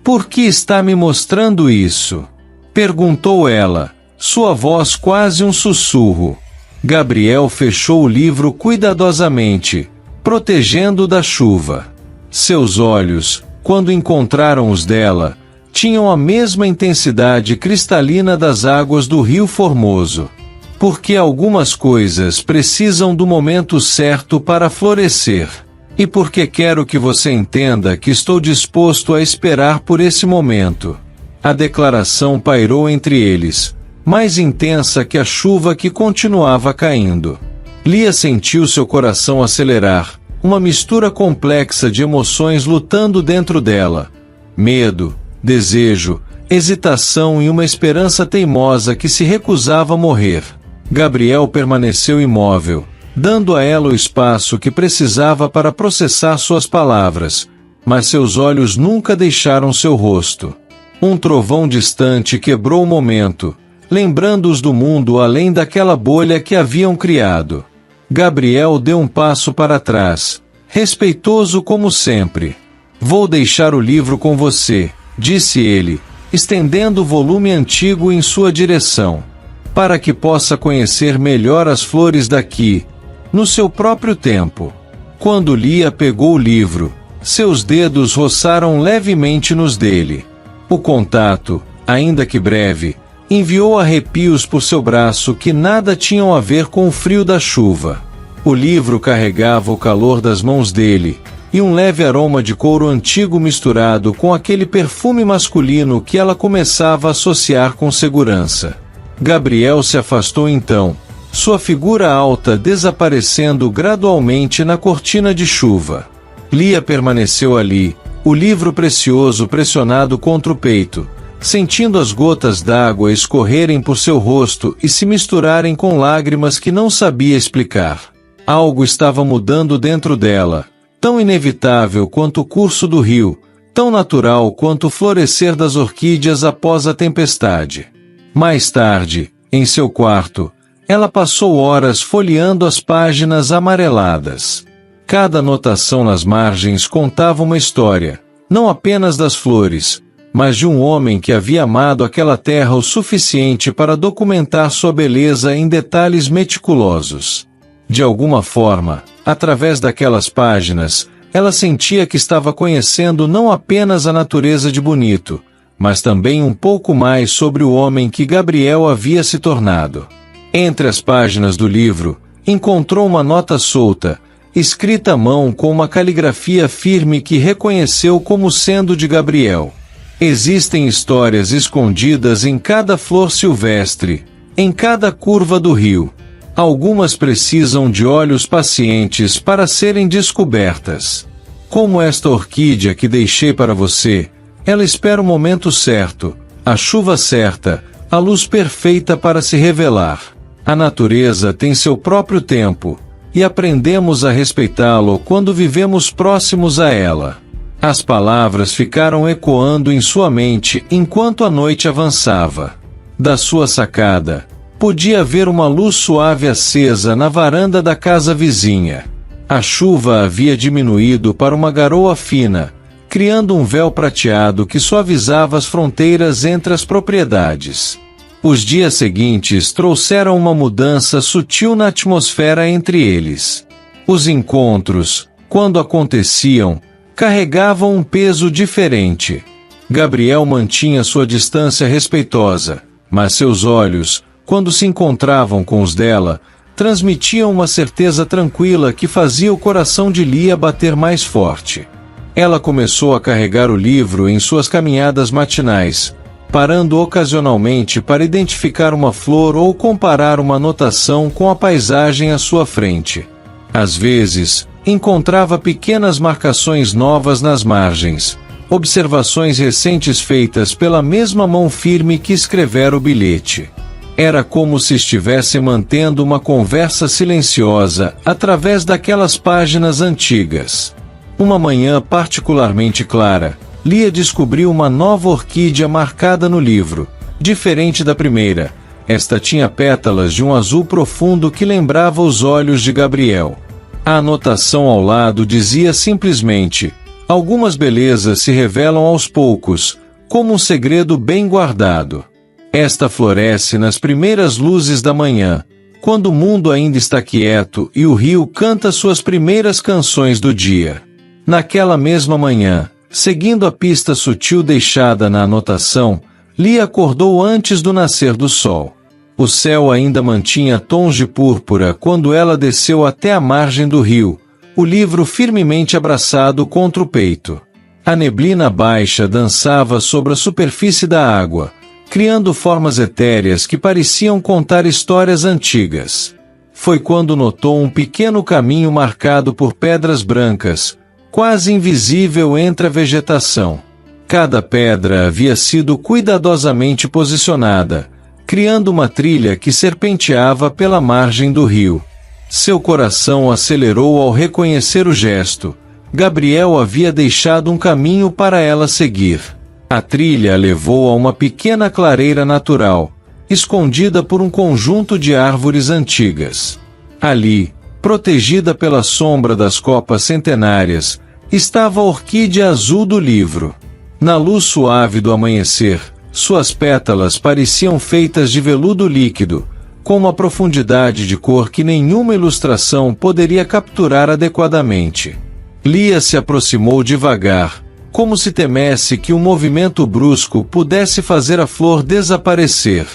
"Por que está me mostrando isso?" perguntou ela, sua voz quase um sussurro. Gabriel fechou o livro cuidadosamente, protegendo-o da chuva. Seus olhos, quando encontraram os dela, tinham a mesma intensidade cristalina das águas do Rio Formoso. Porque algumas coisas precisam do momento certo para florescer. E porque quero que você entenda que estou disposto a esperar por esse momento. A declaração pairou entre eles, mais intensa que a chuva que continuava caindo. Lia sentiu seu coração acelerar, uma mistura complexa de emoções lutando dentro dela. Medo, desejo, hesitação e uma esperança teimosa que se recusava a morrer. Gabriel permaneceu imóvel, dando a ela o espaço que precisava para processar suas palavras, mas seus olhos nunca deixaram seu rosto. Um trovão distante quebrou o momento, lembrando-os do mundo além daquela bolha que haviam criado. Gabriel deu um passo para trás, respeitoso como sempre. "Vou deixar o livro com você", disse ele, estendendo o volume antigo em sua direção, "para que possa conhecer melhor as flores daqui, no seu próprio tempo." Quando Lia pegou o livro, seus dedos roçaram levemente nos dele. O contato, ainda que breve, enviou arrepios por seu braço que nada tinham a ver com o frio da chuva. O livro carregava o calor das mãos dele, e um leve aroma de couro antigo misturado com aquele perfume masculino que ela começava a associar com segurança. Gabriel se afastou então, sua figura alta desaparecendo gradualmente na cortina de chuva. Lia permaneceu ali, o livro precioso pressionado contra o peito, sentindo as gotas d'água escorrerem por seu rosto e se misturarem com lágrimas que não sabia explicar. Algo estava mudando dentro dela, tão inevitável quanto o curso do rio, tão natural quanto o florescer das orquídeas após a tempestade. Mais tarde, em seu quarto, ela passou horas folheando as páginas amareladas. Cada anotação nas margens contava uma história, não apenas das flores, mas de um homem que havia amado aquela terra o suficiente para documentar sua beleza em detalhes meticulosos. De alguma forma, através daquelas páginas, ela sentia que estava conhecendo não apenas a natureza de Bonito, mas também um pouco mais sobre o homem que Gabriel havia se tornado. Entre as páginas do livro, encontrou uma nota solta, escrita à mão com uma caligrafia firme que reconheceu como sendo de Gabriel. Existem histórias escondidas em cada flor silvestre, em cada curva do rio. Algumas precisam de olhos pacientes para serem descobertas. Como esta orquídea que deixei para você, ela espera o momento certo, a chuva certa, a luz perfeita para se revelar. A natureza tem seu próprio tempo, e aprendemos a respeitá-lo quando vivemos próximos a ela. As palavras ficaram ecoando em sua mente enquanto a noite avançava. Da sua sacada, podia ver uma luz suave acesa na varanda da casa vizinha. A chuva havia diminuído para uma garoa fina, criando um véu prateado que suavizava as fronteiras entre as propriedades. Os dias seguintes trouxeram uma mudança sutil na atmosfera entre eles. Os encontros, quando aconteciam, carregavam um peso diferente. Gabriel mantinha sua distância respeitosa, mas seus olhos, quando se encontravam com os dela, transmitiam uma certeza tranquila que fazia o coração de Lia bater mais forte. Ela começou a carregar o livro em suas caminhadas matinais, parando ocasionalmente para identificar uma flor ou comparar uma anotação com a paisagem à sua frente. Às vezes, encontrava pequenas marcações novas nas margens, observações recentes feitas pela mesma mão firme que escrevera o bilhete. Era como se estivesse mantendo uma conversa silenciosa através daquelas páginas antigas. Uma manhã particularmente clara, Lia descobriu uma nova orquídea marcada no livro. Diferente da primeira, esta tinha pétalas de um azul profundo que lembrava os olhos de Gabriel. A anotação ao lado dizia simplesmente: algumas belezas se revelam aos poucos, como um segredo bem guardado. Esta floresce nas primeiras luzes da manhã, quando o mundo ainda está quieto e o rio canta suas primeiras canções do dia. Naquela mesma manhã, seguindo a pista sutil deixada na anotação, Lia acordou antes do nascer do sol. O céu ainda mantinha tons de púrpura quando ela desceu até a margem do rio, o livro firmemente abraçado contra o peito. A neblina baixa dançava sobre a superfície da água, criando formas etéreas que pareciam contar histórias antigas. Foi quando notou um pequeno caminho marcado por pedras brancas, quase invisível entre a vegetação. Cada pedra havia sido cuidadosamente posicionada, criando uma trilha que serpenteava pela margem do rio. Seu coração acelerou ao reconhecer o gesto. Gabriel havia deixado um caminho para ela seguir. A trilha a levou a uma pequena clareira natural, escondida por um conjunto de árvores antigas. Ali, protegida pela sombra das copas centenárias, estava a orquídea azul do livro. Na luz suave do amanhecer, suas pétalas pareciam feitas de veludo líquido, com uma profundidade de cor que nenhuma ilustração poderia capturar adequadamente. Lia se aproximou devagar, como se temesse que um movimento brusco pudesse fazer a flor desaparecer.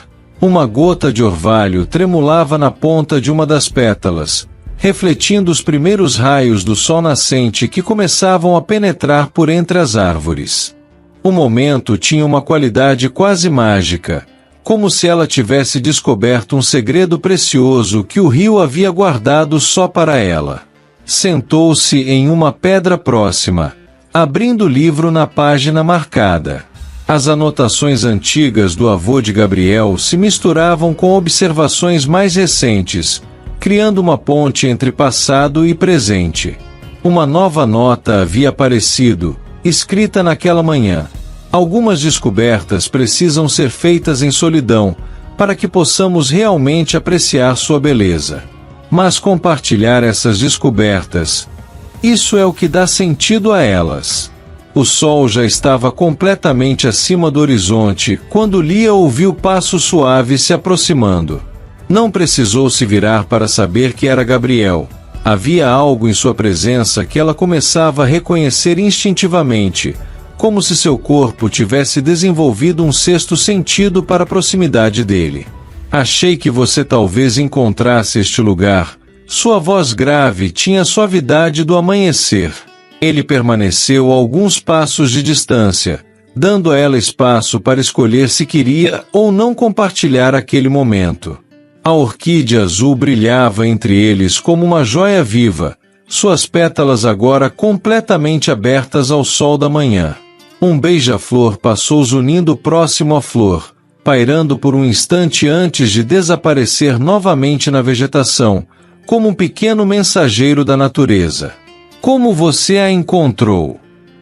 Uma gota de orvalho tremulava na ponta de uma das pétalas, refletindo os primeiros raios do sol nascente que começavam a penetrar por entre as árvores. O momento tinha uma qualidade quase mágica, como se ela tivesse descoberto um segredo precioso que o rio havia guardado só para ela. Sentou-se em uma pedra próxima, abrindo o livro na página marcada. As anotações antigas do avô de Gabriel se misturavam com observações mais recentes, criando uma ponte entre passado e presente. Uma nova nota havia aparecido, escrita naquela manhã. Algumas descobertas precisam ser feitas em solidão, para que possamos realmente apreciar sua beleza. Mas compartilhar essas descobertas, isso é o que dá sentido a elas. O sol já estava completamente acima do horizonte quando Lia ouviu passo suave se aproximando. Não precisou se virar para saber que era Gabriel. Havia algo em sua presença que ela começava a reconhecer instintivamente, como se seu corpo tivesse desenvolvido um sexto sentido para a proximidade dele. Achei que você talvez encontrasse este lugar. Sua voz grave tinha a suavidade do amanhecer. Ele permaneceu a alguns passos de distância, dando a ela espaço para escolher se queria ou não compartilhar aquele momento. A orquídea azul brilhava entre eles como uma joia viva, suas pétalas agora completamente abertas ao sol da manhã. Um beija-flor passou zunindo próximo à flor, pairando por um instante antes de desaparecer novamente na vegetação, como um pequeno mensageiro da natureza. Como você a encontrou?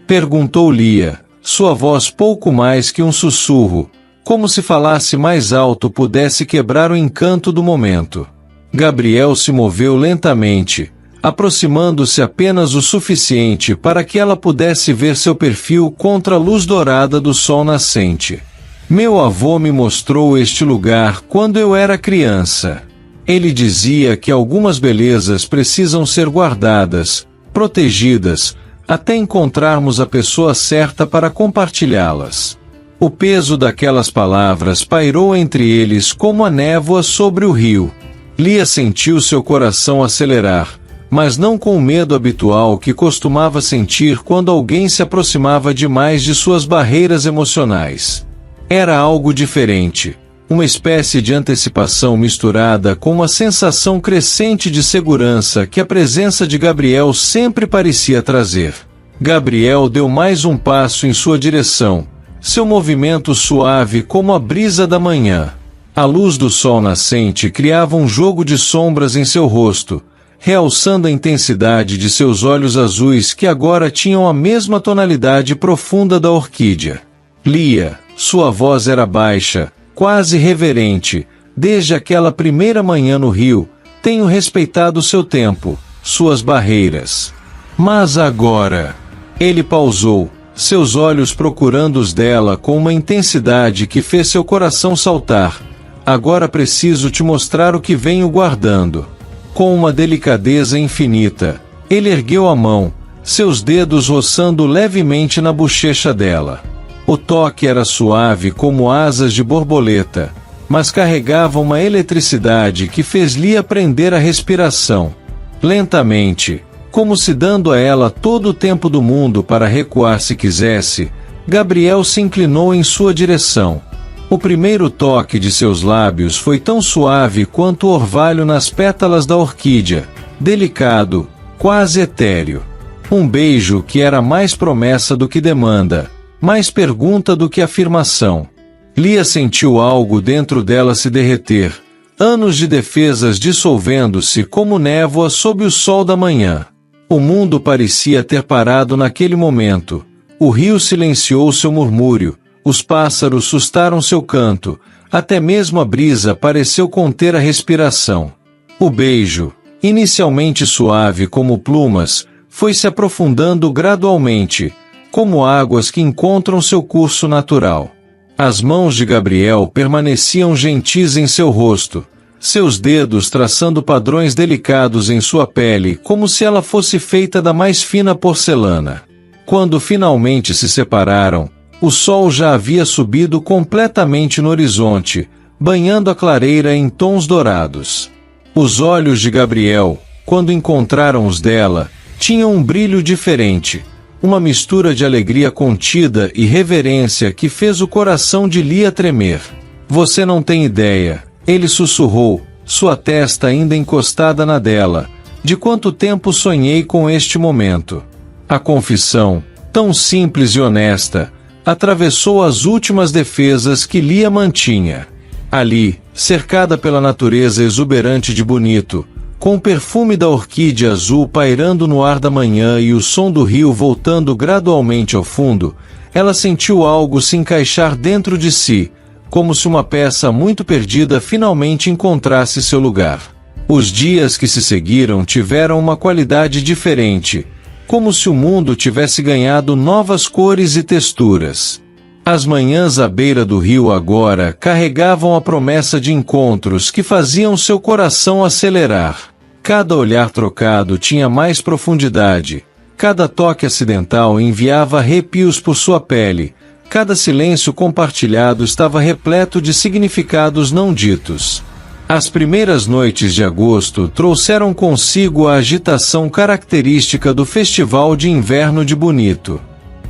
Perguntou Lia, sua voz pouco mais que um sussurro, como se falasse mais alto pudesse quebrar o encanto do momento. Gabriel se moveu lentamente, aproximando-se apenas o suficiente para que ela pudesse ver seu perfil contra a luz dourada do sol nascente. Meu avô me mostrou este lugar quando eu era criança. Ele dizia que algumas belezas precisam ser guardadas, protegidas, até encontrarmos a pessoa certa para compartilhá-las. O peso daquelas palavras pairou entre eles como a névoa sobre o rio. Lia sentiu seu coração acelerar, mas não com o medo habitual que costumava sentir quando alguém se aproximava demais de suas barreiras emocionais. Era algo diferente, uma espécie de antecipação misturada com uma sensação crescente de segurança que a presença de Gabriel sempre parecia trazer. Gabriel deu mais um passo em sua direção, seu movimento suave como a brisa da manhã. A luz do sol nascente criava um jogo de sombras em seu rosto, realçando a intensidade de seus olhos azuis que agora tinham a mesma tonalidade profunda da orquídea. Lia, sua voz era baixa, quase reverente. Desde aquela primeira manhã no rio, tenho respeitado seu tempo, suas barreiras. Mas agora... Ele pausou, seus olhos procurando os dela com uma intensidade que fez seu coração saltar. Agora preciso te mostrar o que venho guardando. Com uma delicadeza infinita, ele ergueu a mão, seus dedos roçando levemente na bochecha dela. O toque era suave como asas de borboleta, mas carregava uma eletricidade que fez Lia prender a respiração. Lentamente, como se dando a ela todo o tempo do mundo para recuar se quisesse, Gabriel se inclinou em sua direção. O primeiro toque de seus lábios foi tão suave quanto o orvalho nas pétalas da orquídea, delicado, quase etéreo. Um beijo que era mais promessa do que demanda, mais pergunta do que afirmação. Lia sentiu algo dentro dela se derreter, anos de defesas dissolvendo-se como névoa sob o sol da manhã. O mundo parecia ter parado naquele momento. O rio silenciou seu murmúrio, os pássaros sustaram seu canto, até mesmo a brisa pareceu conter a respiração. O beijo, inicialmente suave como plumas, foi se aprofundando gradualmente, como águas que encontram seu curso natural. As mãos de Gabriel permaneciam gentis em seu rosto, seus dedos traçando padrões delicados em sua pele como se ela fosse feita da mais fina porcelana. Quando finalmente se separaram, o sol já havia subido completamente no horizonte, banhando a clareira em tons dourados. Os olhos de Gabriel, quando encontraram os dela, tinham um brilho diferente, uma mistura de alegria contida e reverência que fez o coração de Lia tremer. Você não tem ideia, ele sussurrou, sua testa ainda encostada na dela, de quanto tempo sonhei com este momento. A confissão, tão simples e honesta, atravessou as últimas defesas que Lia mantinha. Ali, cercada pela natureza exuberante de bonito, com o perfume da orquídea azul pairando no ar da manhã e o som do rio voltando gradualmente ao fundo, ela sentiu algo se encaixar dentro de si, como se uma peça muito perdida finalmente encontrasse seu lugar. Os dias que se seguiram tiveram uma qualidade diferente, como se o mundo tivesse ganhado novas cores e texturas. As manhãs à beira do rio agora carregavam a promessa de encontros que faziam seu coração acelerar. Cada olhar trocado tinha mais profundidade, Cada toque acidental enviava arrepios por sua pele, cada silêncio compartilhado estava repleto de significados não ditos. As primeiras noites de agosto trouxeram consigo a agitação característica do Festival de Inverno de Bonito.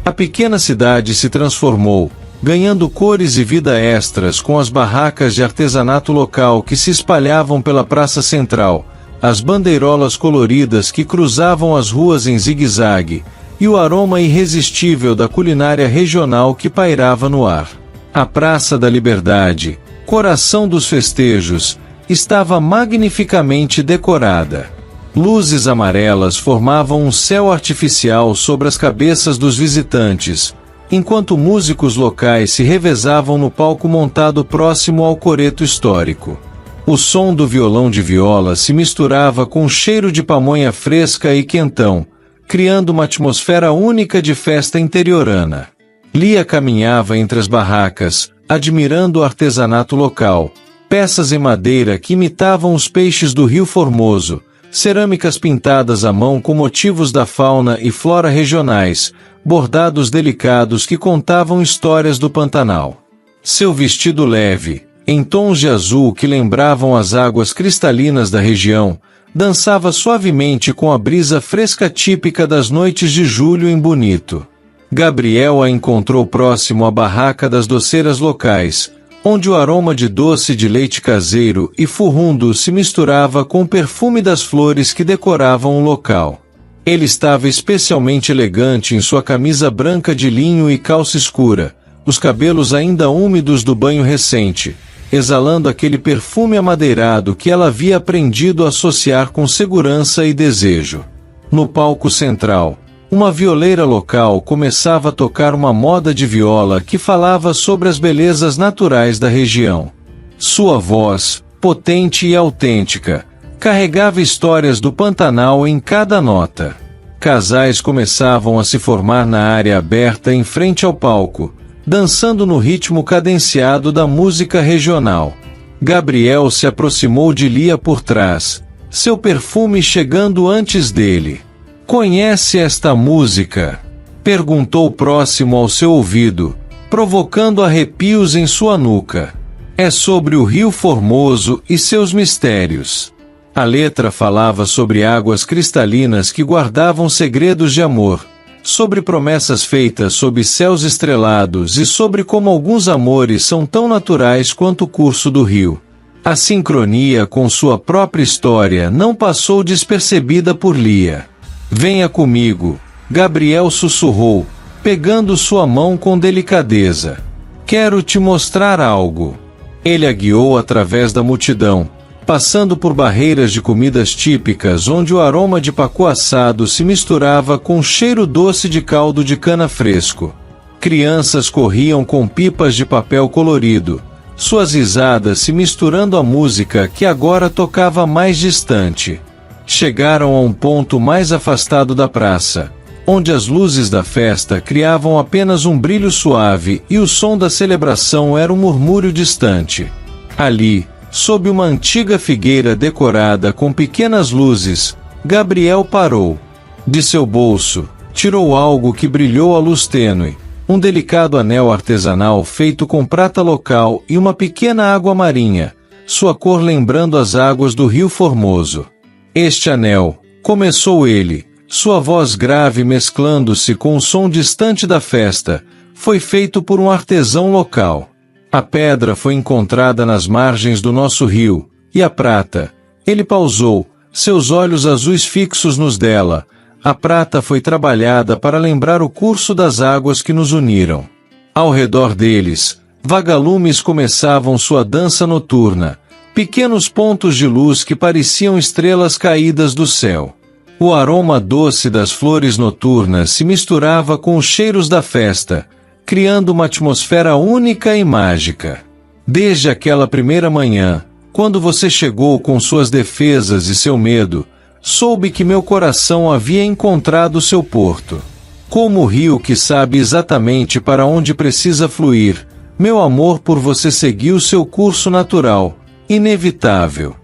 A pequena cidade se transformou, ganhando cores e vida extras com as barracas de artesanato local que se espalhavam pela praça central, as bandeirolas coloridas que cruzavam as ruas em zigue-zague, e o aroma irresistível da culinária regional que pairava no ar. A Praça da Liberdade, coração dos festejos, estava magnificamente decorada. Luzes amarelas formavam um céu artificial sobre as cabeças dos visitantes, enquanto músicos locais se revezavam no palco montado próximo ao coreto histórico. O som do violão de viola se misturava com o cheiro de pamonha fresca e quentão, criando uma atmosfera única de festa interiorana. Lia caminhava entre as barracas, admirando o artesanato local, peças em madeira que imitavam os peixes do Rio Formoso, cerâmicas pintadas à mão com motivos da fauna e flora regionais, bordados delicados que contavam histórias do Pantanal. Seu vestido leve, em tons de azul que lembravam as águas cristalinas da região, dançava suavemente com a brisa fresca típica das noites de julho em Bonito. Gabriel a encontrou próximo à barraca das doceiras locais, onde o aroma de doce de leite caseiro e furrundo se misturava com o perfume das flores que decoravam o local. Ele estava especialmente elegante em sua camisa branca de linho e calça escura, os cabelos ainda úmidos do banho recente, exalando aquele perfume amadeirado que ela havia aprendido a associar com segurança e desejo. No palco central, uma violeira local começava a tocar uma moda de viola que falava sobre as belezas naturais da região. Sua voz, potente e autêntica, carregava histórias do Pantanal em cada nota. Casais começavam a se formar na área aberta em frente ao palco, dançando no ritmo cadenciado da música regional. Gabriel se aproximou de Lia por trás, seu perfume chegando antes dele. "Conhece esta música?" perguntou próximo ao seu ouvido, provocando arrepios em sua nuca. "É sobre o Rio Formoso e seus mistérios." A letra falava sobre águas cristalinas que guardavam segredos de amor, sobre promessas feitas sob céus estrelados e sobre como alguns amores são tão naturais quanto o curso do rio. A sincronia com sua própria história não passou despercebida por Lia. "Venha comigo", Gabriel sussurrou, pegando sua mão com delicadeza. "Quero te mostrar algo." Ele a guiou através da multidão, passando por barreiras de comidas típicas onde o aroma de pacu assado se misturava com o cheiro doce de caldo de cana fresco. Crianças corriam com pipas de papel colorido, suas risadas se misturando à música que agora tocava mais distante. Chegaram a um ponto mais afastado da praça, onde as luzes da festa criavam apenas um brilho suave e o som da celebração era um murmúrio distante. Ali, sob uma antiga figueira decorada com pequenas luzes, Gabriel parou. De seu bolso, tirou algo que brilhou à luz tênue, um delicado anel artesanal feito com prata local e uma pequena água marinha, sua cor lembrando as águas do Rio Formoso. "Este anel", começou ele, sua voz grave mesclando-se com o som distante da festa, "foi feito por um artesão local. A pedra foi encontrada nas margens do nosso rio, e a prata." Ele pausou, seus olhos azuis fixos nos dela. "A prata foi trabalhada para lembrar o curso das águas que nos uniram." Ao redor deles, vagalumes começavam sua dança noturna, pequenos pontos de luz que pareciam estrelas caídas do céu. O aroma doce das flores noturnas se misturava com os cheiros da festa, criando uma atmosfera única e mágica. Desde aquela primeira manhã, quando você chegou com suas defesas e seu medo, soube que meu coração havia encontrado seu porto. Como o rio que sabe exatamente para onde precisa fluir, meu amor por você seguiu seu curso natural, inevitável.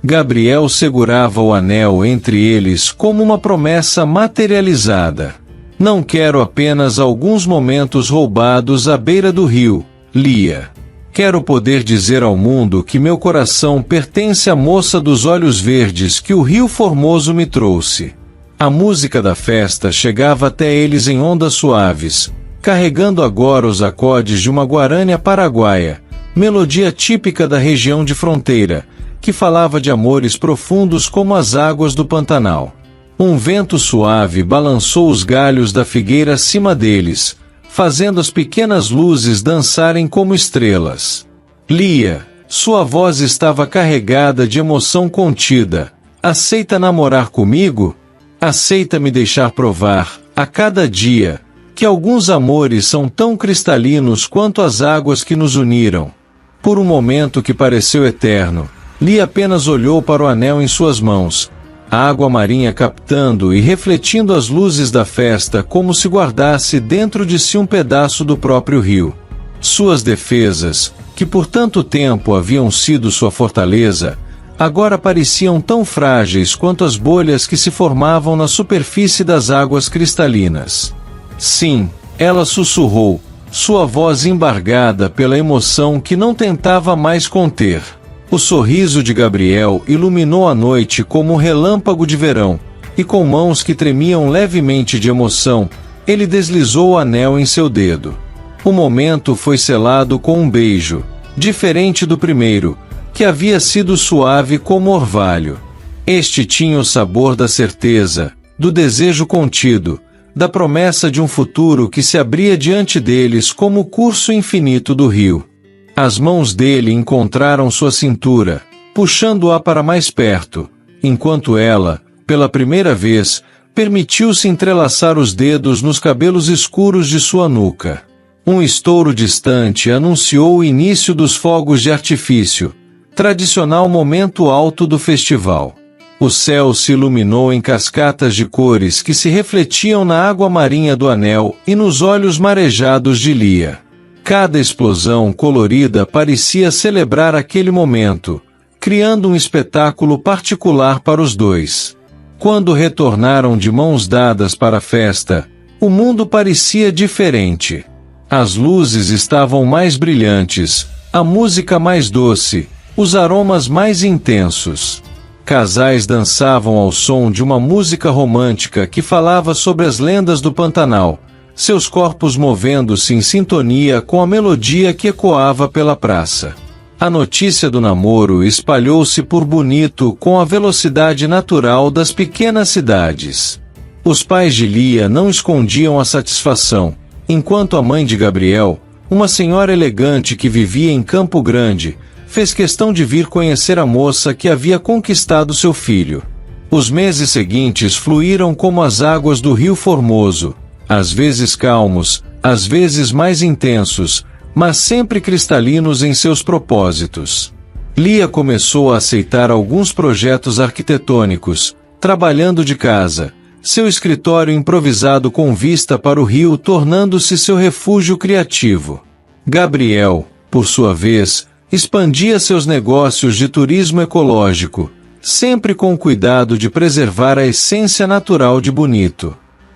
Gabriel segurava o anel entre eles como uma promessa materializada. Não quero apenas alguns momentos roubados à beira do rio, Lia. Quero poder dizer ao mundo que meu coração pertence à moça dos olhos verdes que o Rio Formoso me trouxe. A música da festa chegava até eles em ondas suaves, carregando agora os acordes de uma guarânia paraguaia, melodia típica da região de fronteira, que falava de amores profundos como as águas do Pantanal. Um vento suave balançou os galhos da figueira acima deles, fazendo as pequenas luzes dançarem como estrelas. Lia, sua voz estava carregada de emoção contida. Aceita namorar comigo? Aceita me deixar provar, a cada dia, que alguns amores são tão cristalinos quanto as águas que nos uniram. Por um momento que pareceu eterno, Lia apenas olhou para o anel em suas mãos, a água marinha captando e refletindo as luzes da festa como se guardasse dentro de si um pedaço do próprio rio. Suas defesas, que por tanto tempo haviam sido sua fortaleza, agora pareciam tão frágeis quanto as bolhas que se formavam na superfície das águas cristalinas. Sim, ela sussurrou, sua voz embargada pela emoção que não tentava mais conter. O sorriso de Gabriel iluminou a noite como um relâmpago de verão, e com mãos que tremiam levemente de emoção, ele deslizou o anel em seu dedo. O momento foi selado com um beijo, diferente do primeiro, que havia sido suave como orvalho. Este tinha o sabor da certeza, do desejo contido, da promessa de um futuro que se abria diante deles como o curso infinito do rio. As mãos dele encontraram sua cintura, puxando-a para mais perto, enquanto ela, pela primeira vez, permitiu-se entrelaçar os dedos nos cabelos escuros de sua nuca. Um estouro distante anunciou o início dos fogos de artifício, tradicional momento alto do festival. O céu se iluminou em cascatas de cores que se refletiam na água marinha do anel e nos olhos marejados de Lia. Cada explosão colorida parecia celebrar aquele momento, criando um espetáculo particular para os dois. Quando retornaram de mãos dadas para a festa, o mundo parecia diferente. As luzes estavam mais brilhantes, a música mais doce, os aromas mais intensos. Casais dançavam ao som de uma música romântica que falava sobre as lendas do Pantanal, seus corpos movendo-se em sintonia com a melodia que ecoava pela praça. A notícia do namoro espalhou-se por Bonito com a velocidade natural das pequenas cidades. Os pais de Lia não escondiam a satisfação, enquanto a mãe de Gabriel, uma senhora elegante que vivia em Campo Grande, fez questão de vir conhecer a moça que havia conquistado seu filho. Os meses seguintes fluíram como as águas do Rio Formoso, às vezes calmos, às vezes mais intensos, mas sempre cristalinos em seus propósitos. Lia começou a aceitar alguns projetos arquitetônicos, trabalhando de casa, seu escritório improvisado com vista para o rio tornando-se seu refúgio criativo. Gabriel, por sua vez, expandia seus negócios de turismo ecológico, sempre com o cuidado de preservar a essência natural de Bonito.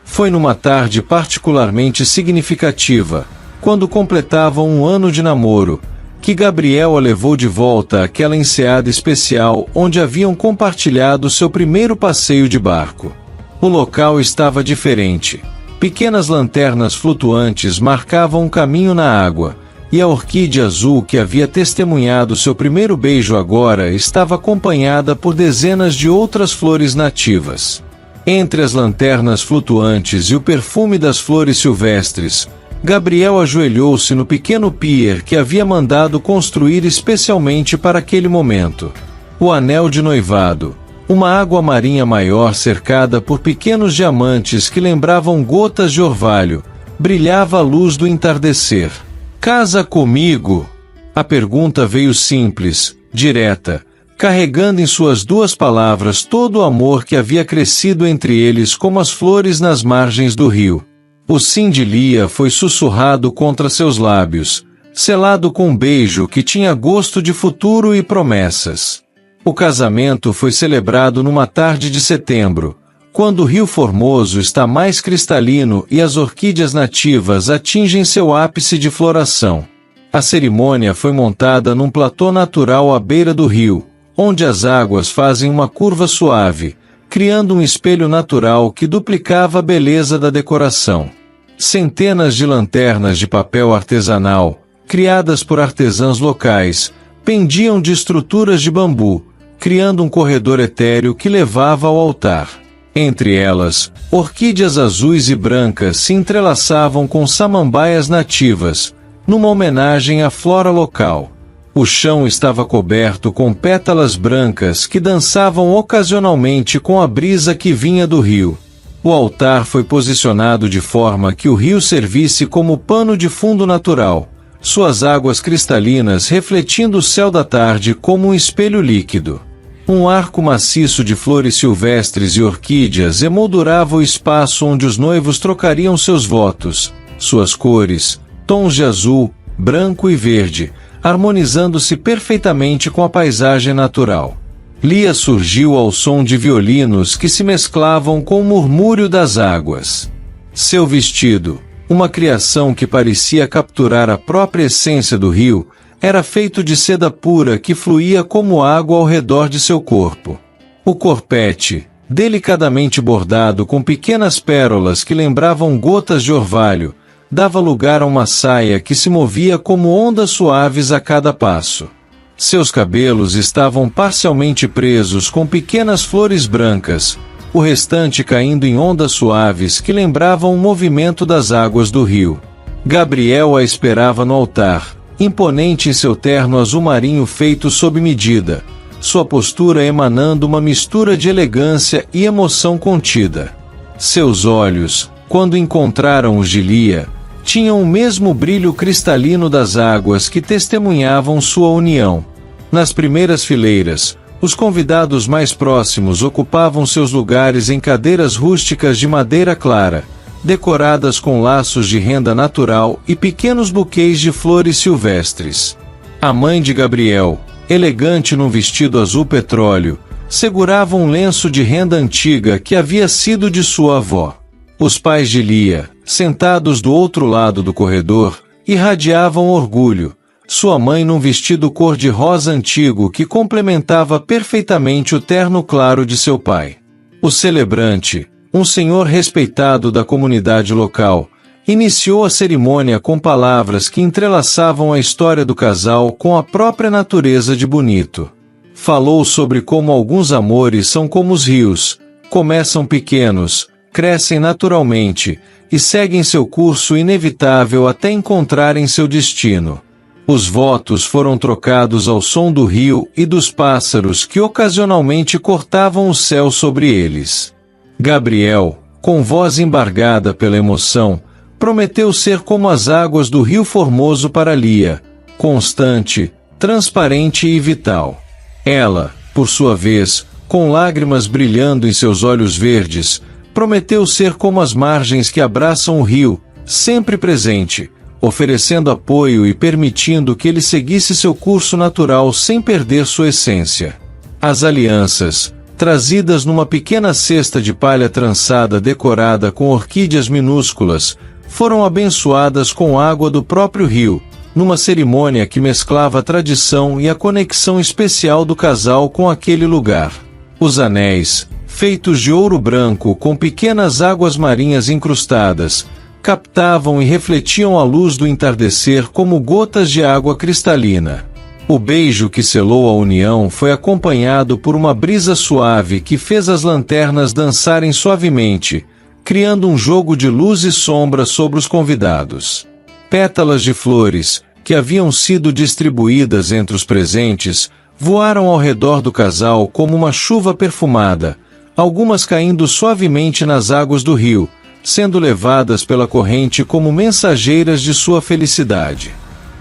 Foi numa tarde particularmente significativa, quando completavam um ano de namoro, que Gabriel a levou de volta àquela enseada especial onde haviam compartilhado seu primeiro passeio de barco. O local estava diferente. Pequenas lanternas flutuantes marcavam um caminho na água, e a orquídea azul que havia testemunhado seu primeiro beijo agora estava acompanhada por dezenas de outras flores nativas. Entre as lanternas flutuantes e o perfume das flores silvestres, Gabriel ajoelhou-se no pequeno pier que havia mandado construir especialmente para aquele momento. O anel de noivado, uma água marinha maior cercada por pequenos diamantes que lembravam gotas de orvalho, brilhava à luz do entardecer. "Casa comigo?" A pergunta veio simples, direta, carregando em suas duas palavras todo o amor que havia crescido entre eles como as flores nas margens do rio. O sim de Lia foi sussurrado contra seus lábios, selado com um beijo que tinha gosto de futuro e promessas. O casamento foi celebrado numa tarde de setembro, quando o Rio Formoso está mais cristalino e as orquídeas nativas atingem seu ápice de floração. A cerimônia foi montada num platô natural à beira do rio, onde as águas fazem uma curva suave, criando um espelho natural que duplicava a beleza da decoração. Centenas de lanternas de papel artesanal, criadas por artesãos locais, pendiam de estruturas de bambu, criando um corredor etéreo que levava ao altar. Entre elas, orquídeas azuis e brancas se entrelaçavam com samambaias nativas, numa homenagem à flora local. O chão estava coberto com pétalas brancas que dançavam ocasionalmente com a brisa que vinha do rio. O altar foi posicionado de forma que o rio servisse como pano de fundo natural, suas águas cristalinas refletindo o céu da tarde como um espelho líquido. Um arco maciço de flores silvestres e orquídeas emoldurava o espaço onde os noivos trocariam seus votos, suas cores, tons de azul, branco e verde, harmonizando-se perfeitamente com a paisagem natural. Lia surgiu ao som de violinos que se mesclavam com o murmúrio das águas. Seu vestido, uma criação que parecia capturar a própria essência do rio, era feito de seda pura que fluía como água ao redor de seu corpo. O corpete, delicadamente bordado com pequenas pérolas que lembravam gotas de orvalho, dava lugar a uma saia que se movia como ondas suaves a cada passo. Seus cabelos estavam parcialmente presos com pequenas flores brancas, o restante caindo em ondas suaves que lembravam o movimento das águas do rio. Gabriel a esperava no altar, imponente em seu terno azul marinho feito sob medida, sua postura emanando uma mistura de elegância e emoção contida. Seus olhos, quando encontraram os de Lia, tinham o mesmo brilho cristalino das águas que testemunhavam sua união. Nas primeiras fileiras, os convidados mais próximos ocupavam seus lugares em cadeiras rústicas de madeira clara, decoradas com laços de renda natural e pequenos buquês de flores silvestres. A mãe de Gabriel, elegante num vestido azul petróleo, segurava um lenço de renda antiga que havia sido de sua avó. Os pais de Lia, sentados do outro lado do corredor, irradiavam orgulho, sua mãe num vestido cor-de-rosa antigo que complementava perfeitamente o terno claro de seu pai. O celebrante, um senhor respeitado da comunidade local, iniciou a cerimônia com palavras que entrelaçavam a história do casal com a própria natureza de bonito. Falou sobre como alguns amores são como os rios, começam pequenos, crescem naturalmente, e seguem seu curso inevitável até encontrarem seu destino. Os votos foram trocados ao som do rio e dos pássaros que ocasionalmente cortavam o céu sobre eles. Gabriel, com voz embargada pela emoção, prometeu ser como as águas do Rio Formoso para Lia, constante, transparente e vital. Ela, por sua vez, com lágrimas brilhando em seus olhos verdes, prometeu ser como as margens que abraçam o rio, sempre presente, oferecendo apoio e permitindo que ele seguisse seu curso natural sem perder sua essência. As alianças, trazidas numa pequena cesta de palha trançada decorada com orquídeas minúsculas, foram abençoadas com água do próprio rio, numa cerimônia que mesclava a tradição e a conexão especial do casal com aquele lugar. Os anéis, feitos de ouro branco com pequenas águas marinhas incrustadas, captavam e refletiam a luz do entardecer como gotas de água cristalina. O beijo que selou a união foi acompanhado por uma brisa suave que fez as lanternas dançarem suavemente, criando um jogo de luz e sombra sobre os convidados. Pétalas de flores, que haviam sido distribuídas entre os presentes, voaram ao redor do casal como uma chuva perfumada, algumas caindo suavemente nas águas do rio, sendo levadas pela corrente como mensageiras de sua felicidade.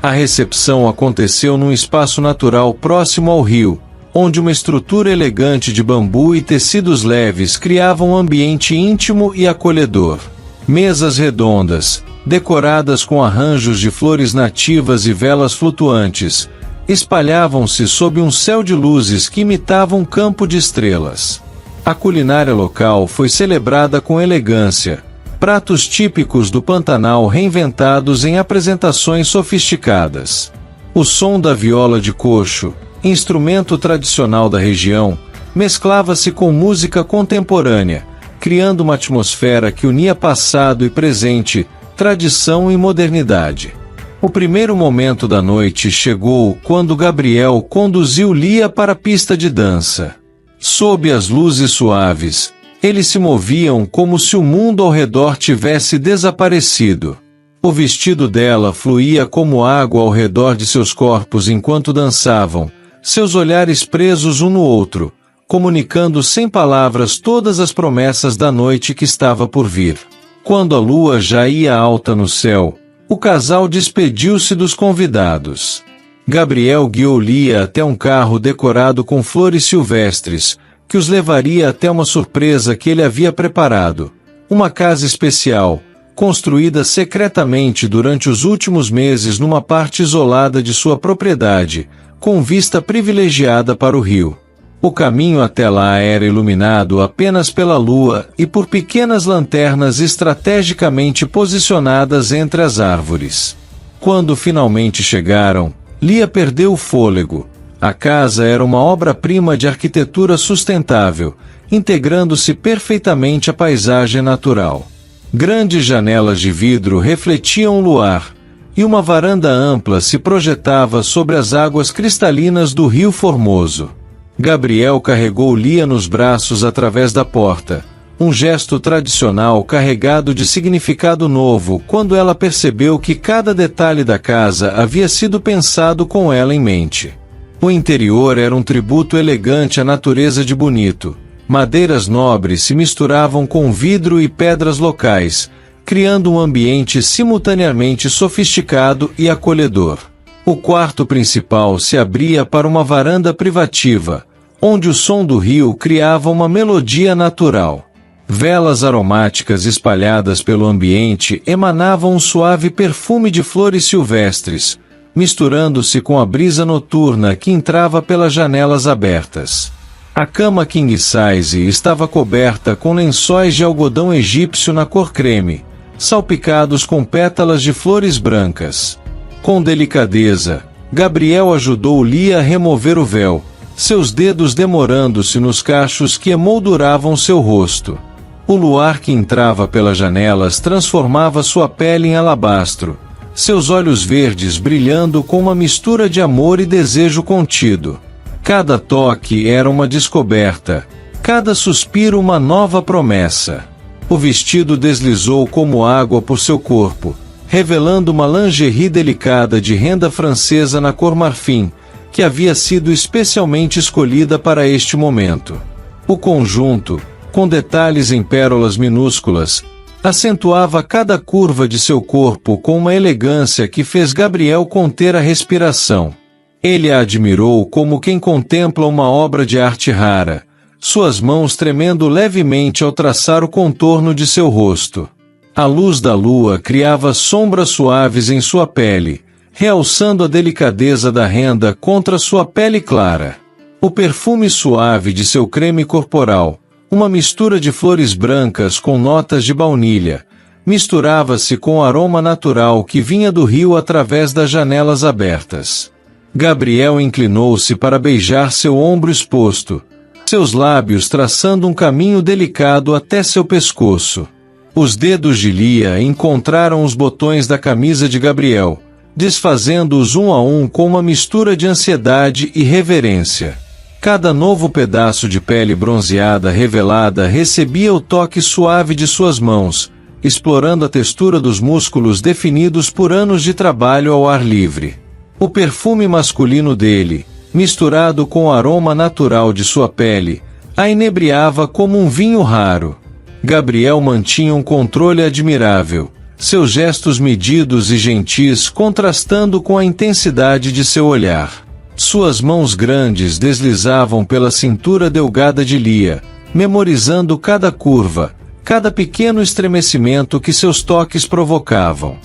A recepção aconteceu num espaço natural próximo ao rio, onde uma estrutura elegante de bambu e tecidos leves criavam um ambiente íntimo e acolhedor. Mesas redondas, decoradas com arranjos de flores nativas e velas flutuantes, Espalhavam-se sob um céu de luzes que imitava um campo de estrelas. A culinária local foi celebrada com elegância. Pratos típicos do Pantanal reinventados em apresentações sofisticadas. O som da viola de coxo, instrumento tradicional da região, mesclava-se com música contemporânea, criando uma atmosfera que unia passado e presente, tradição e modernidade. O primeiro momento da noite chegou quando Gabriel conduziu Lia para a pista de dança. Sob as luzes suaves, eles se moviam como se o mundo ao redor tivesse desaparecido. O vestido dela fluía como água ao redor de seus corpos enquanto dançavam, seus olhares presos um no outro, comunicando sem palavras todas as promessas da noite que estava por vir. Quando a lua já ia alta no céu, o casal despediu-se dos convidados. Gabriel guiou Lia até um carro decorado com flores silvestres, que os levaria até uma surpresa que ele havia preparado. Uma casa especial, construída secretamente durante os últimos meses numa parte isolada de sua propriedade, com vista privilegiada para o rio. O caminho até lá era iluminado apenas pela lua e por pequenas lanternas estrategicamente posicionadas entre as árvores. Quando finalmente chegaram, Lia perdeu o fôlego. A casa era uma obra-prima de arquitetura sustentável, integrando-se perfeitamente à paisagem natural. Grandes janelas de vidro refletiam o luar, e uma varanda ampla se projetava sobre as águas cristalinas do Rio Formoso. Gabriel carregou Lia nos braços através da porta, um gesto tradicional carregado de significado novo quando ela percebeu que cada detalhe da casa havia sido pensado com ela em mente. O interior era um tributo elegante à natureza de Bonito. Madeiras nobres se misturavam com vidro e pedras locais, criando um ambiente simultaneamente sofisticado e acolhedor. O quarto principal se abria para uma varanda privativa, onde o som do rio criava uma melodia natural. Velas aromáticas espalhadas pelo ambiente emanavam um suave perfume de flores silvestres, misturando-se com a brisa noturna que entrava pelas janelas abertas. A cama king size estava coberta com lençóis de algodão egípcio na cor creme, salpicados com pétalas de flores brancas. Com delicadeza, Gabriel ajudou Lia a remover o véu, seus dedos demorando-se nos cachos que emolduravam seu rosto. O luar que entrava pelas janelas transformava sua pele em alabastro, seus olhos verdes brilhando com uma mistura de amor e desejo contido. Cada toque era uma descoberta, cada suspiro uma nova promessa. O vestido deslizou como água por seu corpo, revelando uma lingerie delicada de renda francesa na cor marfim, que havia sido especialmente escolhida para este momento. O conjunto, com detalhes em pérolas minúsculas, acentuava cada curva de seu corpo com uma elegância que fez Gabriel conter a respiração. Ele a admirou como quem contempla uma obra de arte rara, suas mãos tremendo levemente ao traçar o contorno de seu rosto. A luz da lua criava sombras suaves em sua pele, realçando a delicadeza da renda contra sua pele clara. O perfume suave de seu creme corporal, uma mistura de flores brancas com notas de baunilha, misturava-se com o aroma natural que vinha do rio através das janelas abertas. Gabriel inclinou-se para beijar seu ombro exposto, seus lábios traçando um caminho delicado até seu pescoço. Os dedos de Lia encontraram os botões da camisa de Gabriel, desfazendo-os um a um com uma mistura de ansiedade e reverência. Cada novo pedaço de pele bronzeada revelada recebia o toque suave de suas mãos, explorando a textura dos músculos definidos por anos de trabalho ao ar livre. O perfume masculino dele, misturado com o aroma natural de sua pele, a inebriava como um vinho raro. Gabriel mantinha um controle admirável, seus gestos medidos e gentis contrastando com a intensidade de seu olhar. Suas mãos grandes deslizavam pela cintura delgada de Lia, memorizando cada curva, cada pequeno estremecimento que seus toques provocavam.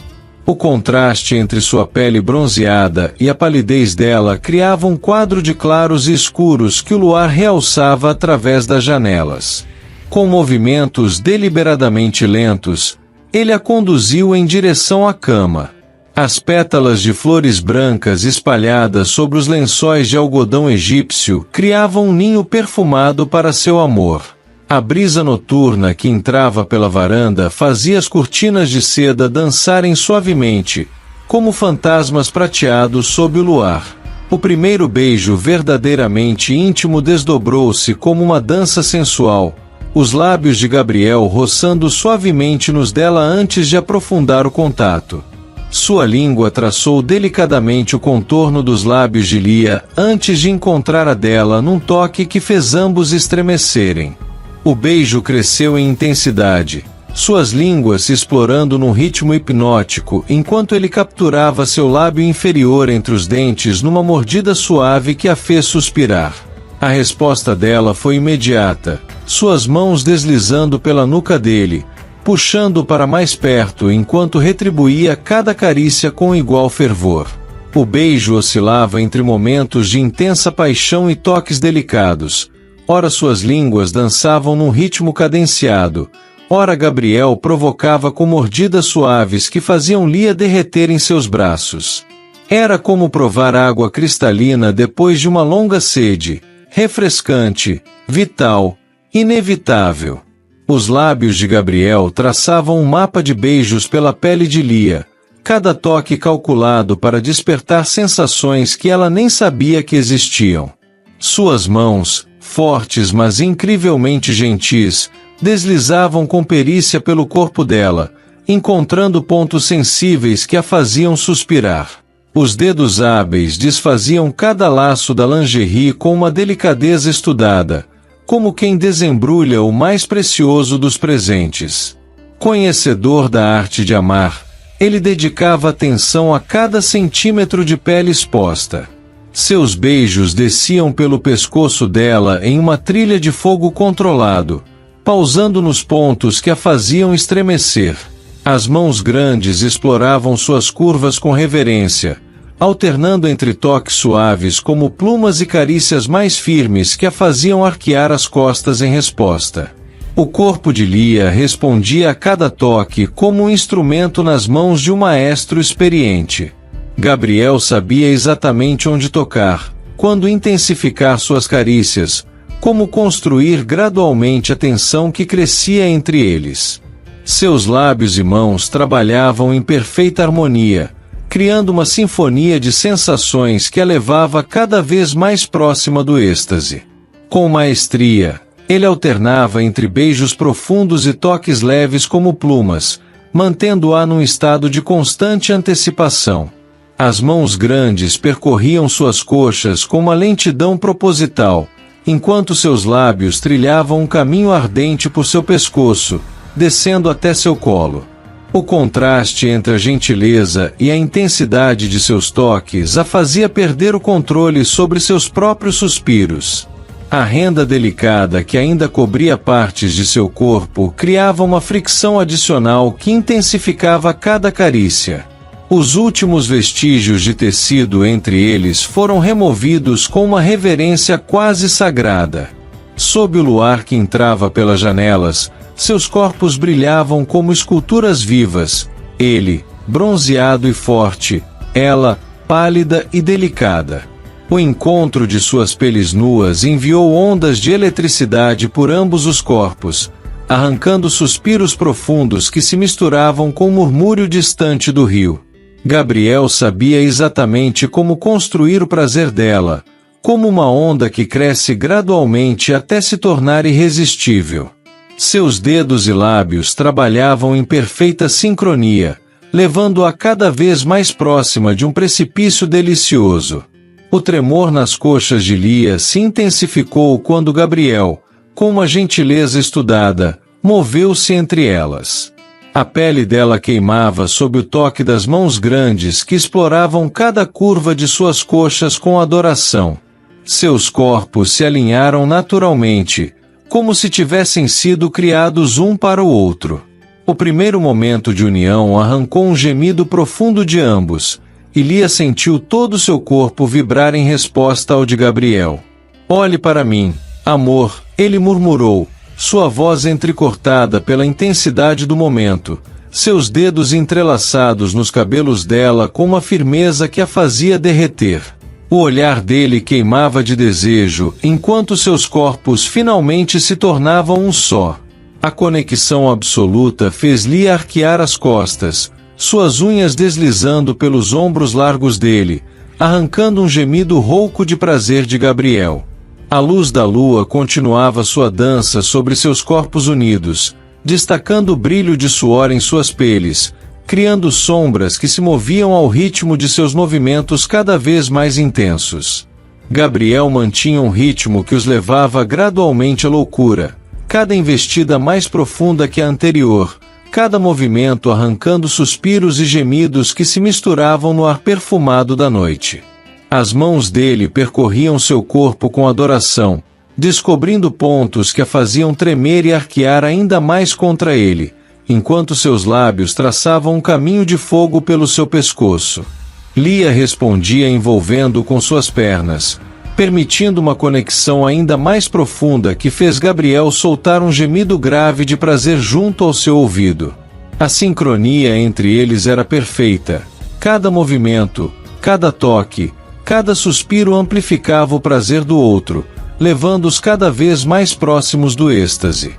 O contraste entre sua pele bronzeada e a palidez dela criava um quadro de claros e escuros que o luar realçava através das janelas. Com movimentos deliberadamente lentos, ele a conduziu em direção à cama. As pétalas de flores brancas espalhadas sobre os lençóis de algodão egípcio criavam um ninho perfumado para seu amor. A brisa noturna que entrava pela varanda fazia as cortinas de seda dançarem suavemente, como fantasmas prateados sob o luar. O primeiro beijo verdadeiramente íntimo desdobrou-se como uma dança sensual, os lábios de Gabriel roçando suavemente nos dela antes de aprofundar o contato. Sua língua traçou delicadamente o contorno dos lábios de Lia antes de encontrar a dela num toque que fez ambos estremecerem. O beijo cresceu em intensidade, suas línguas se explorando num ritmo hipnótico enquanto ele capturava seu lábio inferior entre os dentes numa mordida suave que a fez suspirar. A resposta dela foi imediata, suas mãos deslizando pela nuca dele, puxando-o para mais perto enquanto retribuía cada carícia com igual fervor. O beijo oscilava entre momentos de intensa paixão e toques delicados. Ora suas línguas dançavam num ritmo cadenciado, ora Gabriel provocava com mordidas suaves que faziam Lia derreter em seus braços. Era como provar água cristalina depois de uma longa sede, refrescante, vital, inevitável. Os lábios de Gabriel traçavam um mapa de beijos pela pele de Lia, cada toque calculado para despertar sensações que ela nem sabia que existiam. Suas mãos, fortes mas incrivelmente gentis, deslizavam com perícia pelo corpo dela, encontrando pontos sensíveis que a faziam suspirar. Os dedos hábeis desfaziam cada laço da lingerie com uma delicadeza estudada, como quem desembrulha o mais precioso dos presentes. Conhecedor da arte de amar, ele dedicava atenção a cada centímetro de pele exposta. Seus beijos desciam pelo pescoço dela em uma trilha de fogo controlado, pausando nos pontos que a faziam estremecer. As mãos grandes exploravam suas curvas com reverência, alternando entre toques suaves como plumas e carícias mais firmes que a faziam arquear as costas em resposta. O corpo de Lia respondia a cada toque como um instrumento nas mãos de um maestro experiente. Gabriel sabia exatamente onde tocar, quando intensificar suas carícias, como construir gradualmente a tensão que crescia entre eles. Seus lábios e mãos trabalhavam em perfeita harmonia, criando uma sinfonia de sensações que a levava cada vez mais próxima do êxtase. Com maestria, ele alternava entre beijos profundos e toques leves como plumas, mantendo-a num estado de constante antecipação. As mãos grandes percorriam suas coxas com uma lentidão proposital, enquanto seus lábios trilhavam um caminho ardente por seu pescoço, descendo até seu colo. O contraste entre a gentileza e a intensidade de seus toques a fazia perder o controle sobre seus próprios suspiros. A renda delicada que ainda cobria partes de seu corpo criava uma fricção adicional que intensificava cada carícia. Os últimos vestígios de tecido entre eles foram removidos com uma reverência quase sagrada. Sob o luar que entrava pelas janelas, seus corpos brilhavam como esculturas vivas, ele, bronzeado e forte, ela, pálida e delicada. O encontro de suas peles nuas enviou ondas de eletricidade por ambos os corpos, arrancando suspiros profundos que se misturavam com o murmúrio distante do rio. Gabriel sabia exatamente como construir o prazer dela, como uma onda que cresce gradualmente até se tornar irresistível. Seus dedos e lábios trabalhavam em perfeita sincronia, levando-a cada vez mais próxima de um precipício delicioso. O tremor nas coxas de Lia se intensificou quando Gabriel, com uma gentileza estudada, moveu-se entre elas. A pele dela queimava sob o toque das mãos grandes que exploravam cada curva de suas coxas com adoração. Seus corpos se alinharam naturalmente, como se tivessem sido criados um para o outro. O primeiro momento de união arrancou um gemido profundo de ambos, e Lia sentiu todo o seu corpo vibrar em resposta ao de Gabriel. Olhe para mim, amor, ele murmurou, sua voz entrecortada pela intensidade do momento, seus dedos entrelaçados nos cabelos dela com uma firmeza que a fazia derreter. O olhar dele queimava de desejo, enquanto seus corpos finalmente se tornavam um só. A conexão absoluta fez Lia arquear as costas, suas unhas deslizando pelos ombros largos dele, arrancando um gemido rouco de prazer de Gabriel. A luz da lua continuava sua dança sobre seus corpos unidos, destacando o brilho de suor em suas peles, criando sombras que se moviam ao ritmo de seus movimentos cada vez mais intensos. Gabriel mantinha um ritmo que os levava gradualmente à loucura, cada investida mais profunda que a anterior, cada movimento arrancando suspiros e gemidos que se misturavam no ar perfumado da noite. As mãos dele percorriam seu corpo com adoração, descobrindo pontos que a faziam tremer e arquear ainda mais contra ele, enquanto seus lábios traçavam um caminho de fogo pelo seu pescoço. Lia respondia envolvendo com suas pernas, permitindo uma conexão ainda mais profunda que fez Gabriel soltar um gemido grave de prazer junto ao seu ouvido. A sincronia entre eles era perfeita. Cada movimento, cada toque, cada suspiro amplificava o prazer do outro, levando-os cada vez mais próximos do êxtase.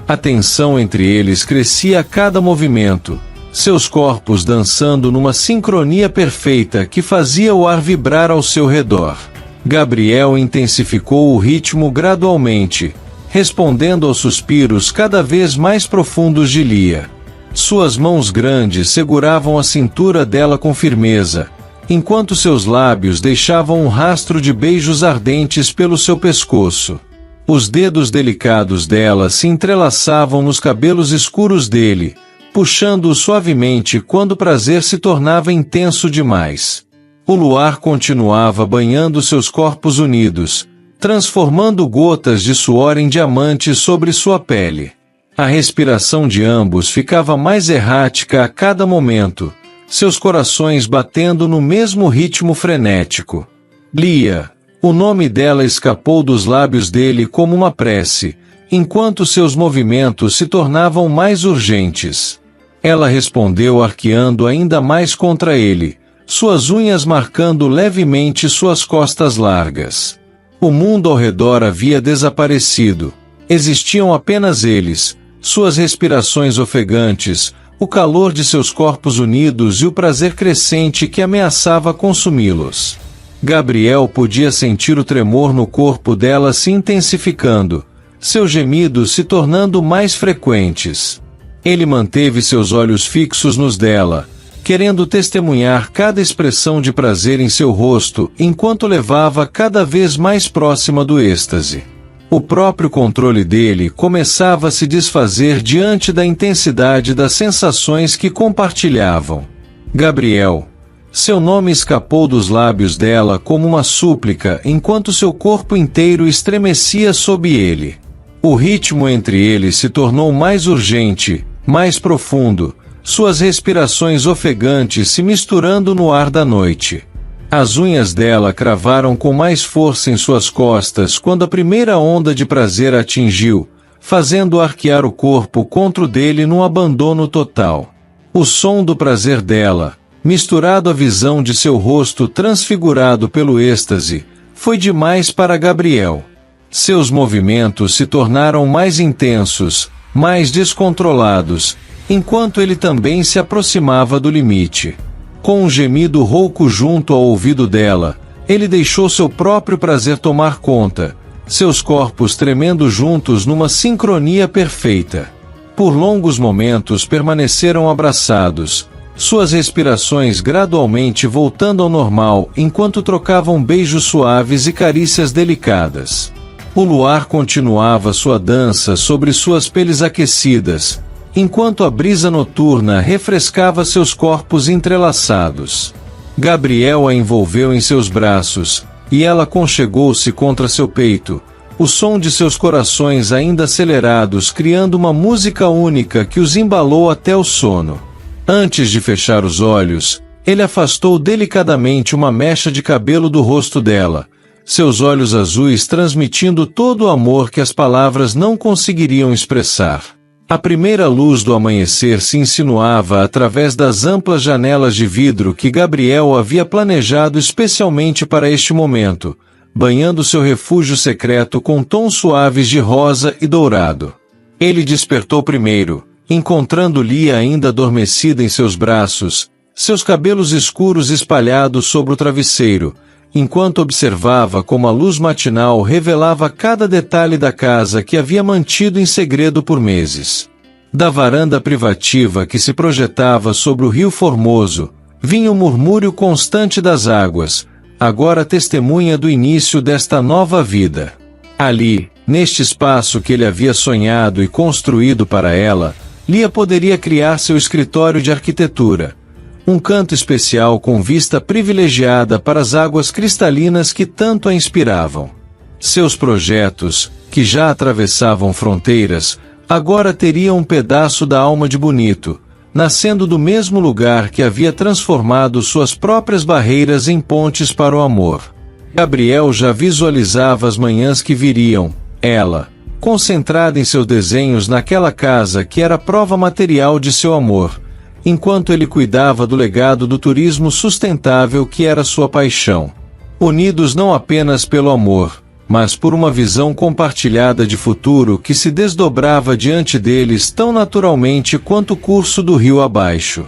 A tensão entre eles crescia a cada movimento, seus corpos dançando numa sincronia perfeita que fazia o ar vibrar ao seu redor. Gabriel intensificou o ritmo gradualmente, respondendo aos suspiros cada vez mais profundos de Lia. Suas mãos grandes seguravam a cintura dela com firmeza, enquanto seus lábios deixavam um rastro de beijos ardentes pelo seu pescoço. Os dedos delicados dela se entrelaçavam nos cabelos escuros dele, puxando-o suavemente quando o prazer se tornava intenso demais. O luar continuava banhando seus corpos unidos, transformando gotas de suor em diamantes sobre sua pele. A respiração de ambos ficava mais errática a cada momento, seus corações batendo no mesmo ritmo frenético. Lia. O nome dela escapou dos lábios dele como uma prece, enquanto seus movimentos se tornavam mais urgentes. Ela respondeu arqueando ainda mais contra ele, suas unhas marcando levemente suas costas largas. O mundo ao redor havia desaparecido. Existiam apenas eles, suas respirações ofegantes, o calor de seus corpos unidos e o prazer crescente que ameaçava consumi-los. Gabriel podia sentir o tremor no corpo dela se intensificando, seus gemidos se tornando mais frequentes. Ele manteve seus olhos fixos nos dela, querendo testemunhar cada expressão de prazer em seu rosto enquanto levava cada vez mais próxima do êxtase. O próprio controle dele começava a se desfazer diante da intensidade das sensações que compartilhavam. Gabriel. Seu nome escapou dos lábios dela como uma súplica enquanto seu corpo inteiro estremecia sob ele. O ritmo entre eles se tornou mais urgente, mais profundo, suas respirações ofegantes se misturando no ar da noite. As unhas dela cravaram com mais força em suas costas quando a primeira onda de prazer a atingiu, fazendo arquear o corpo contra o dele num abandono total. O som do prazer dela, misturado à visão de seu rosto transfigurado pelo êxtase, foi demais para Gabriel. Seus movimentos se tornaram mais intensos, mais descontrolados, enquanto ele também se aproximava do limite. Com um gemido rouco junto ao ouvido dela, ele deixou seu próprio prazer tomar conta, seus corpos tremendo juntos numa sincronia perfeita. Por longos momentos permaneceram abraçados, suas respirações gradualmente voltando ao normal enquanto trocavam beijos suaves e carícias delicadas. O luar continuava sua dança sobre suas peles aquecidas, enquanto a brisa noturna refrescava seus corpos entrelaçados. Gabriel a envolveu em seus braços, e ela conchegou-se contra seu peito, O som de seus corações ainda acelerados criando uma música única que os embalou até o sono. Antes de fechar os olhos, ele afastou delicadamente uma mecha de cabelo do rosto dela, seus olhos azuis transmitindo todo o amor que as palavras não conseguiriam expressar. A primeira luz do amanhecer se insinuava através das amplas janelas de vidro que Gabriel havia planejado especialmente para este momento, banhando seu refúgio secreto com tons suaves de rosa e dourado. Ele despertou primeiro, encontrando Lia ainda adormecida em seus braços, seus cabelos escuros espalhados sobre o travesseiro, enquanto observava como a luz matinal revelava cada detalhe da casa que havia mantido em segredo por meses. Da varanda privativa que se projetava sobre o rio Formoso, vinha o murmúrio constante das águas, agora testemunha do início desta nova vida. Ali, neste espaço que ele havia sonhado e construído para ela, Lia poderia criar seu escritório de arquitetura. Um canto especial com vista privilegiada para as águas cristalinas que tanto a inspiravam. Seus projetos, que já atravessavam fronteiras, agora teriam um pedaço da alma de Bonito, nascendo do mesmo lugar que havia transformado suas próprias barreiras em pontes para o amor. Gabriel já visualizava as manhãs que viriam, ela, concentrada em seus desenhos naquela casa que era prova material de seu amor, enquanto ele cuidava do legado do turismo sustentável que era sua paixão. Unidos não apenas pelo amor, mas por uma visão compartilhada de futuro que se desdobrava diante deles tão naturalmente quanto o curso do rio abaixo.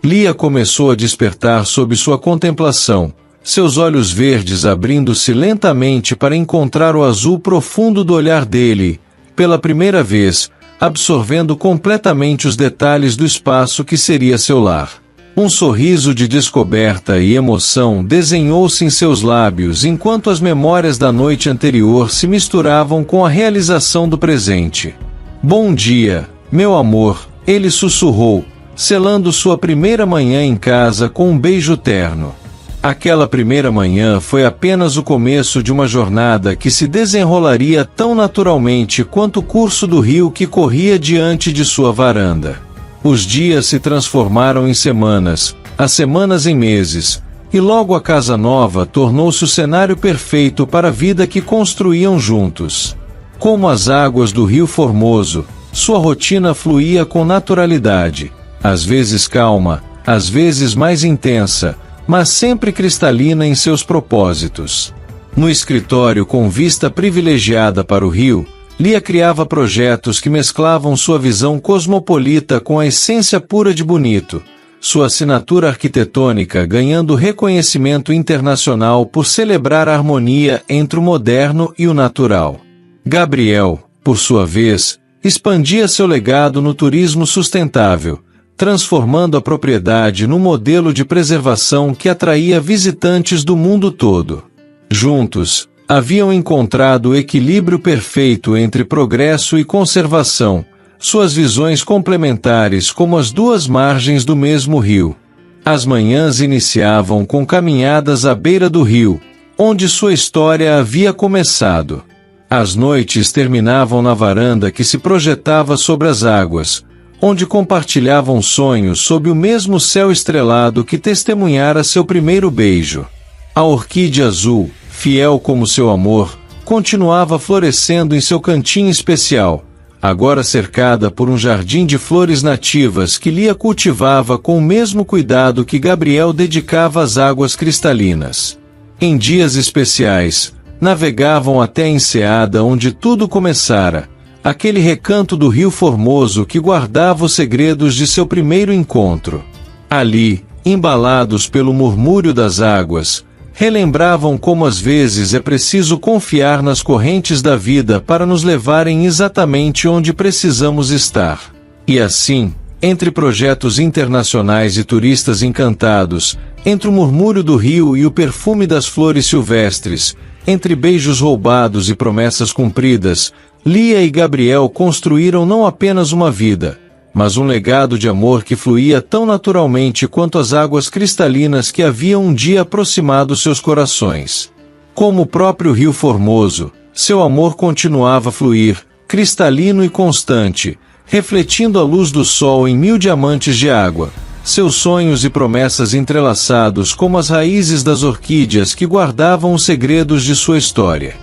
Lia começou a despertar sob sua contemplação, seus olhos verdes abrindo-se lentamente para encontrar o azul profundo do olhar dele, pela primeira vez, absorvendo completamente os detalhes do espaço que seria seu lar. Um sorriso de descoberta e emoção desenhou-se em seus lábios enquanto as memórias da noite anterior se misturavam com a realização do presente. "Bom dia, meu amor", ele sussurrou, selando sua primeira manhã em casa com um beijo terno. Aquela primeira manhã foi apenas o começo de uma jornada que se desenrolaria tão naturalmente quanto o curso do rio que corria diante de sua varanda. Os dias se transformaram em semanas, as semanas em meses, e logo a casa nova tornou-se o cenário perfeito para a vida que construíam juntos. Como as águas do rio Formoso, sua rotina fluía com naturalidade, às vezes calma, às vezes mais intensa, mas sempre cristalina em seus propósitos. No escritório com vista privilegiada para o rio, Lia criava projetos que mesclavam sua visão cosmopolita com a essência pura de Bonito, sua assinatura arquitetônica ganhando reconhecimento internacional por celebrar a harmonia entre o moderno e o natural. Gabriel, por sua vez, expandia seu legado no turismo sustentável, transformando a propriedade num modelo de preservação que atraía visitantes do mundo todo. Juntos, haviam encontrado o equilíbrio perfeito entre progresso e conservação, suas visões complementares como as duas margens do mesmo rio. As manhãs iniciavam com caminhadas à beira do rio, onde sua história havia começado. As noites terminavam na varanda que se projetava sobre as águas, onde compartilhavam sonhos sob o mesmo céu estrelado que testemunhara seu primeiro beijo. A orquídea azul, fiel como seu amor, continuava florescendo em seu cantinho especial, agora cercada por um jardim de flores nativas que Lia cultivava com o mesmo cuidado que Gabriel dedicava às águas cristalinas. Em dias especiais, navegavam até a enseada onde tudo começara, aquele recanto do rio Formoso que guardava os segredos de seu primeiro encontro. Ali, embalados pelo murmúrio das águas, relembravam como às vezes é preciso confiar nas correntes da vida para nos levarem exatamente onde precisamos estar. E assim, entre projetos internacionais e turistas encantados, entre o murmúrio do rio e o perfume das flores silvestres, entre beijos roubados e promessas cumpridas, Lia e Gabriel construíram não apenas uma vida, mas um legado de amor que fluía tão naturalmente quanto as águas cristalinas que haviam um dia aproximado seus corações. Como o próprio rio Formoso, Seu amor continuava a fluir, cristalino e constante, refletindo a luz do sol em 1000 diamantes de água, seus sonhos e promessas entrelaçados como as raízes das orquídeas que guardavam os segredos de sua história.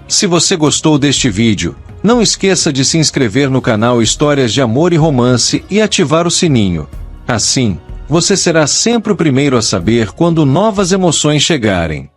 Se você gostou deste vídeo, não esqueça de se inscrever no canal Histórias de Amor e Romance e ativar o sininho. Assim, você será sempre o primeiro a saber quando novas emoções chegarem.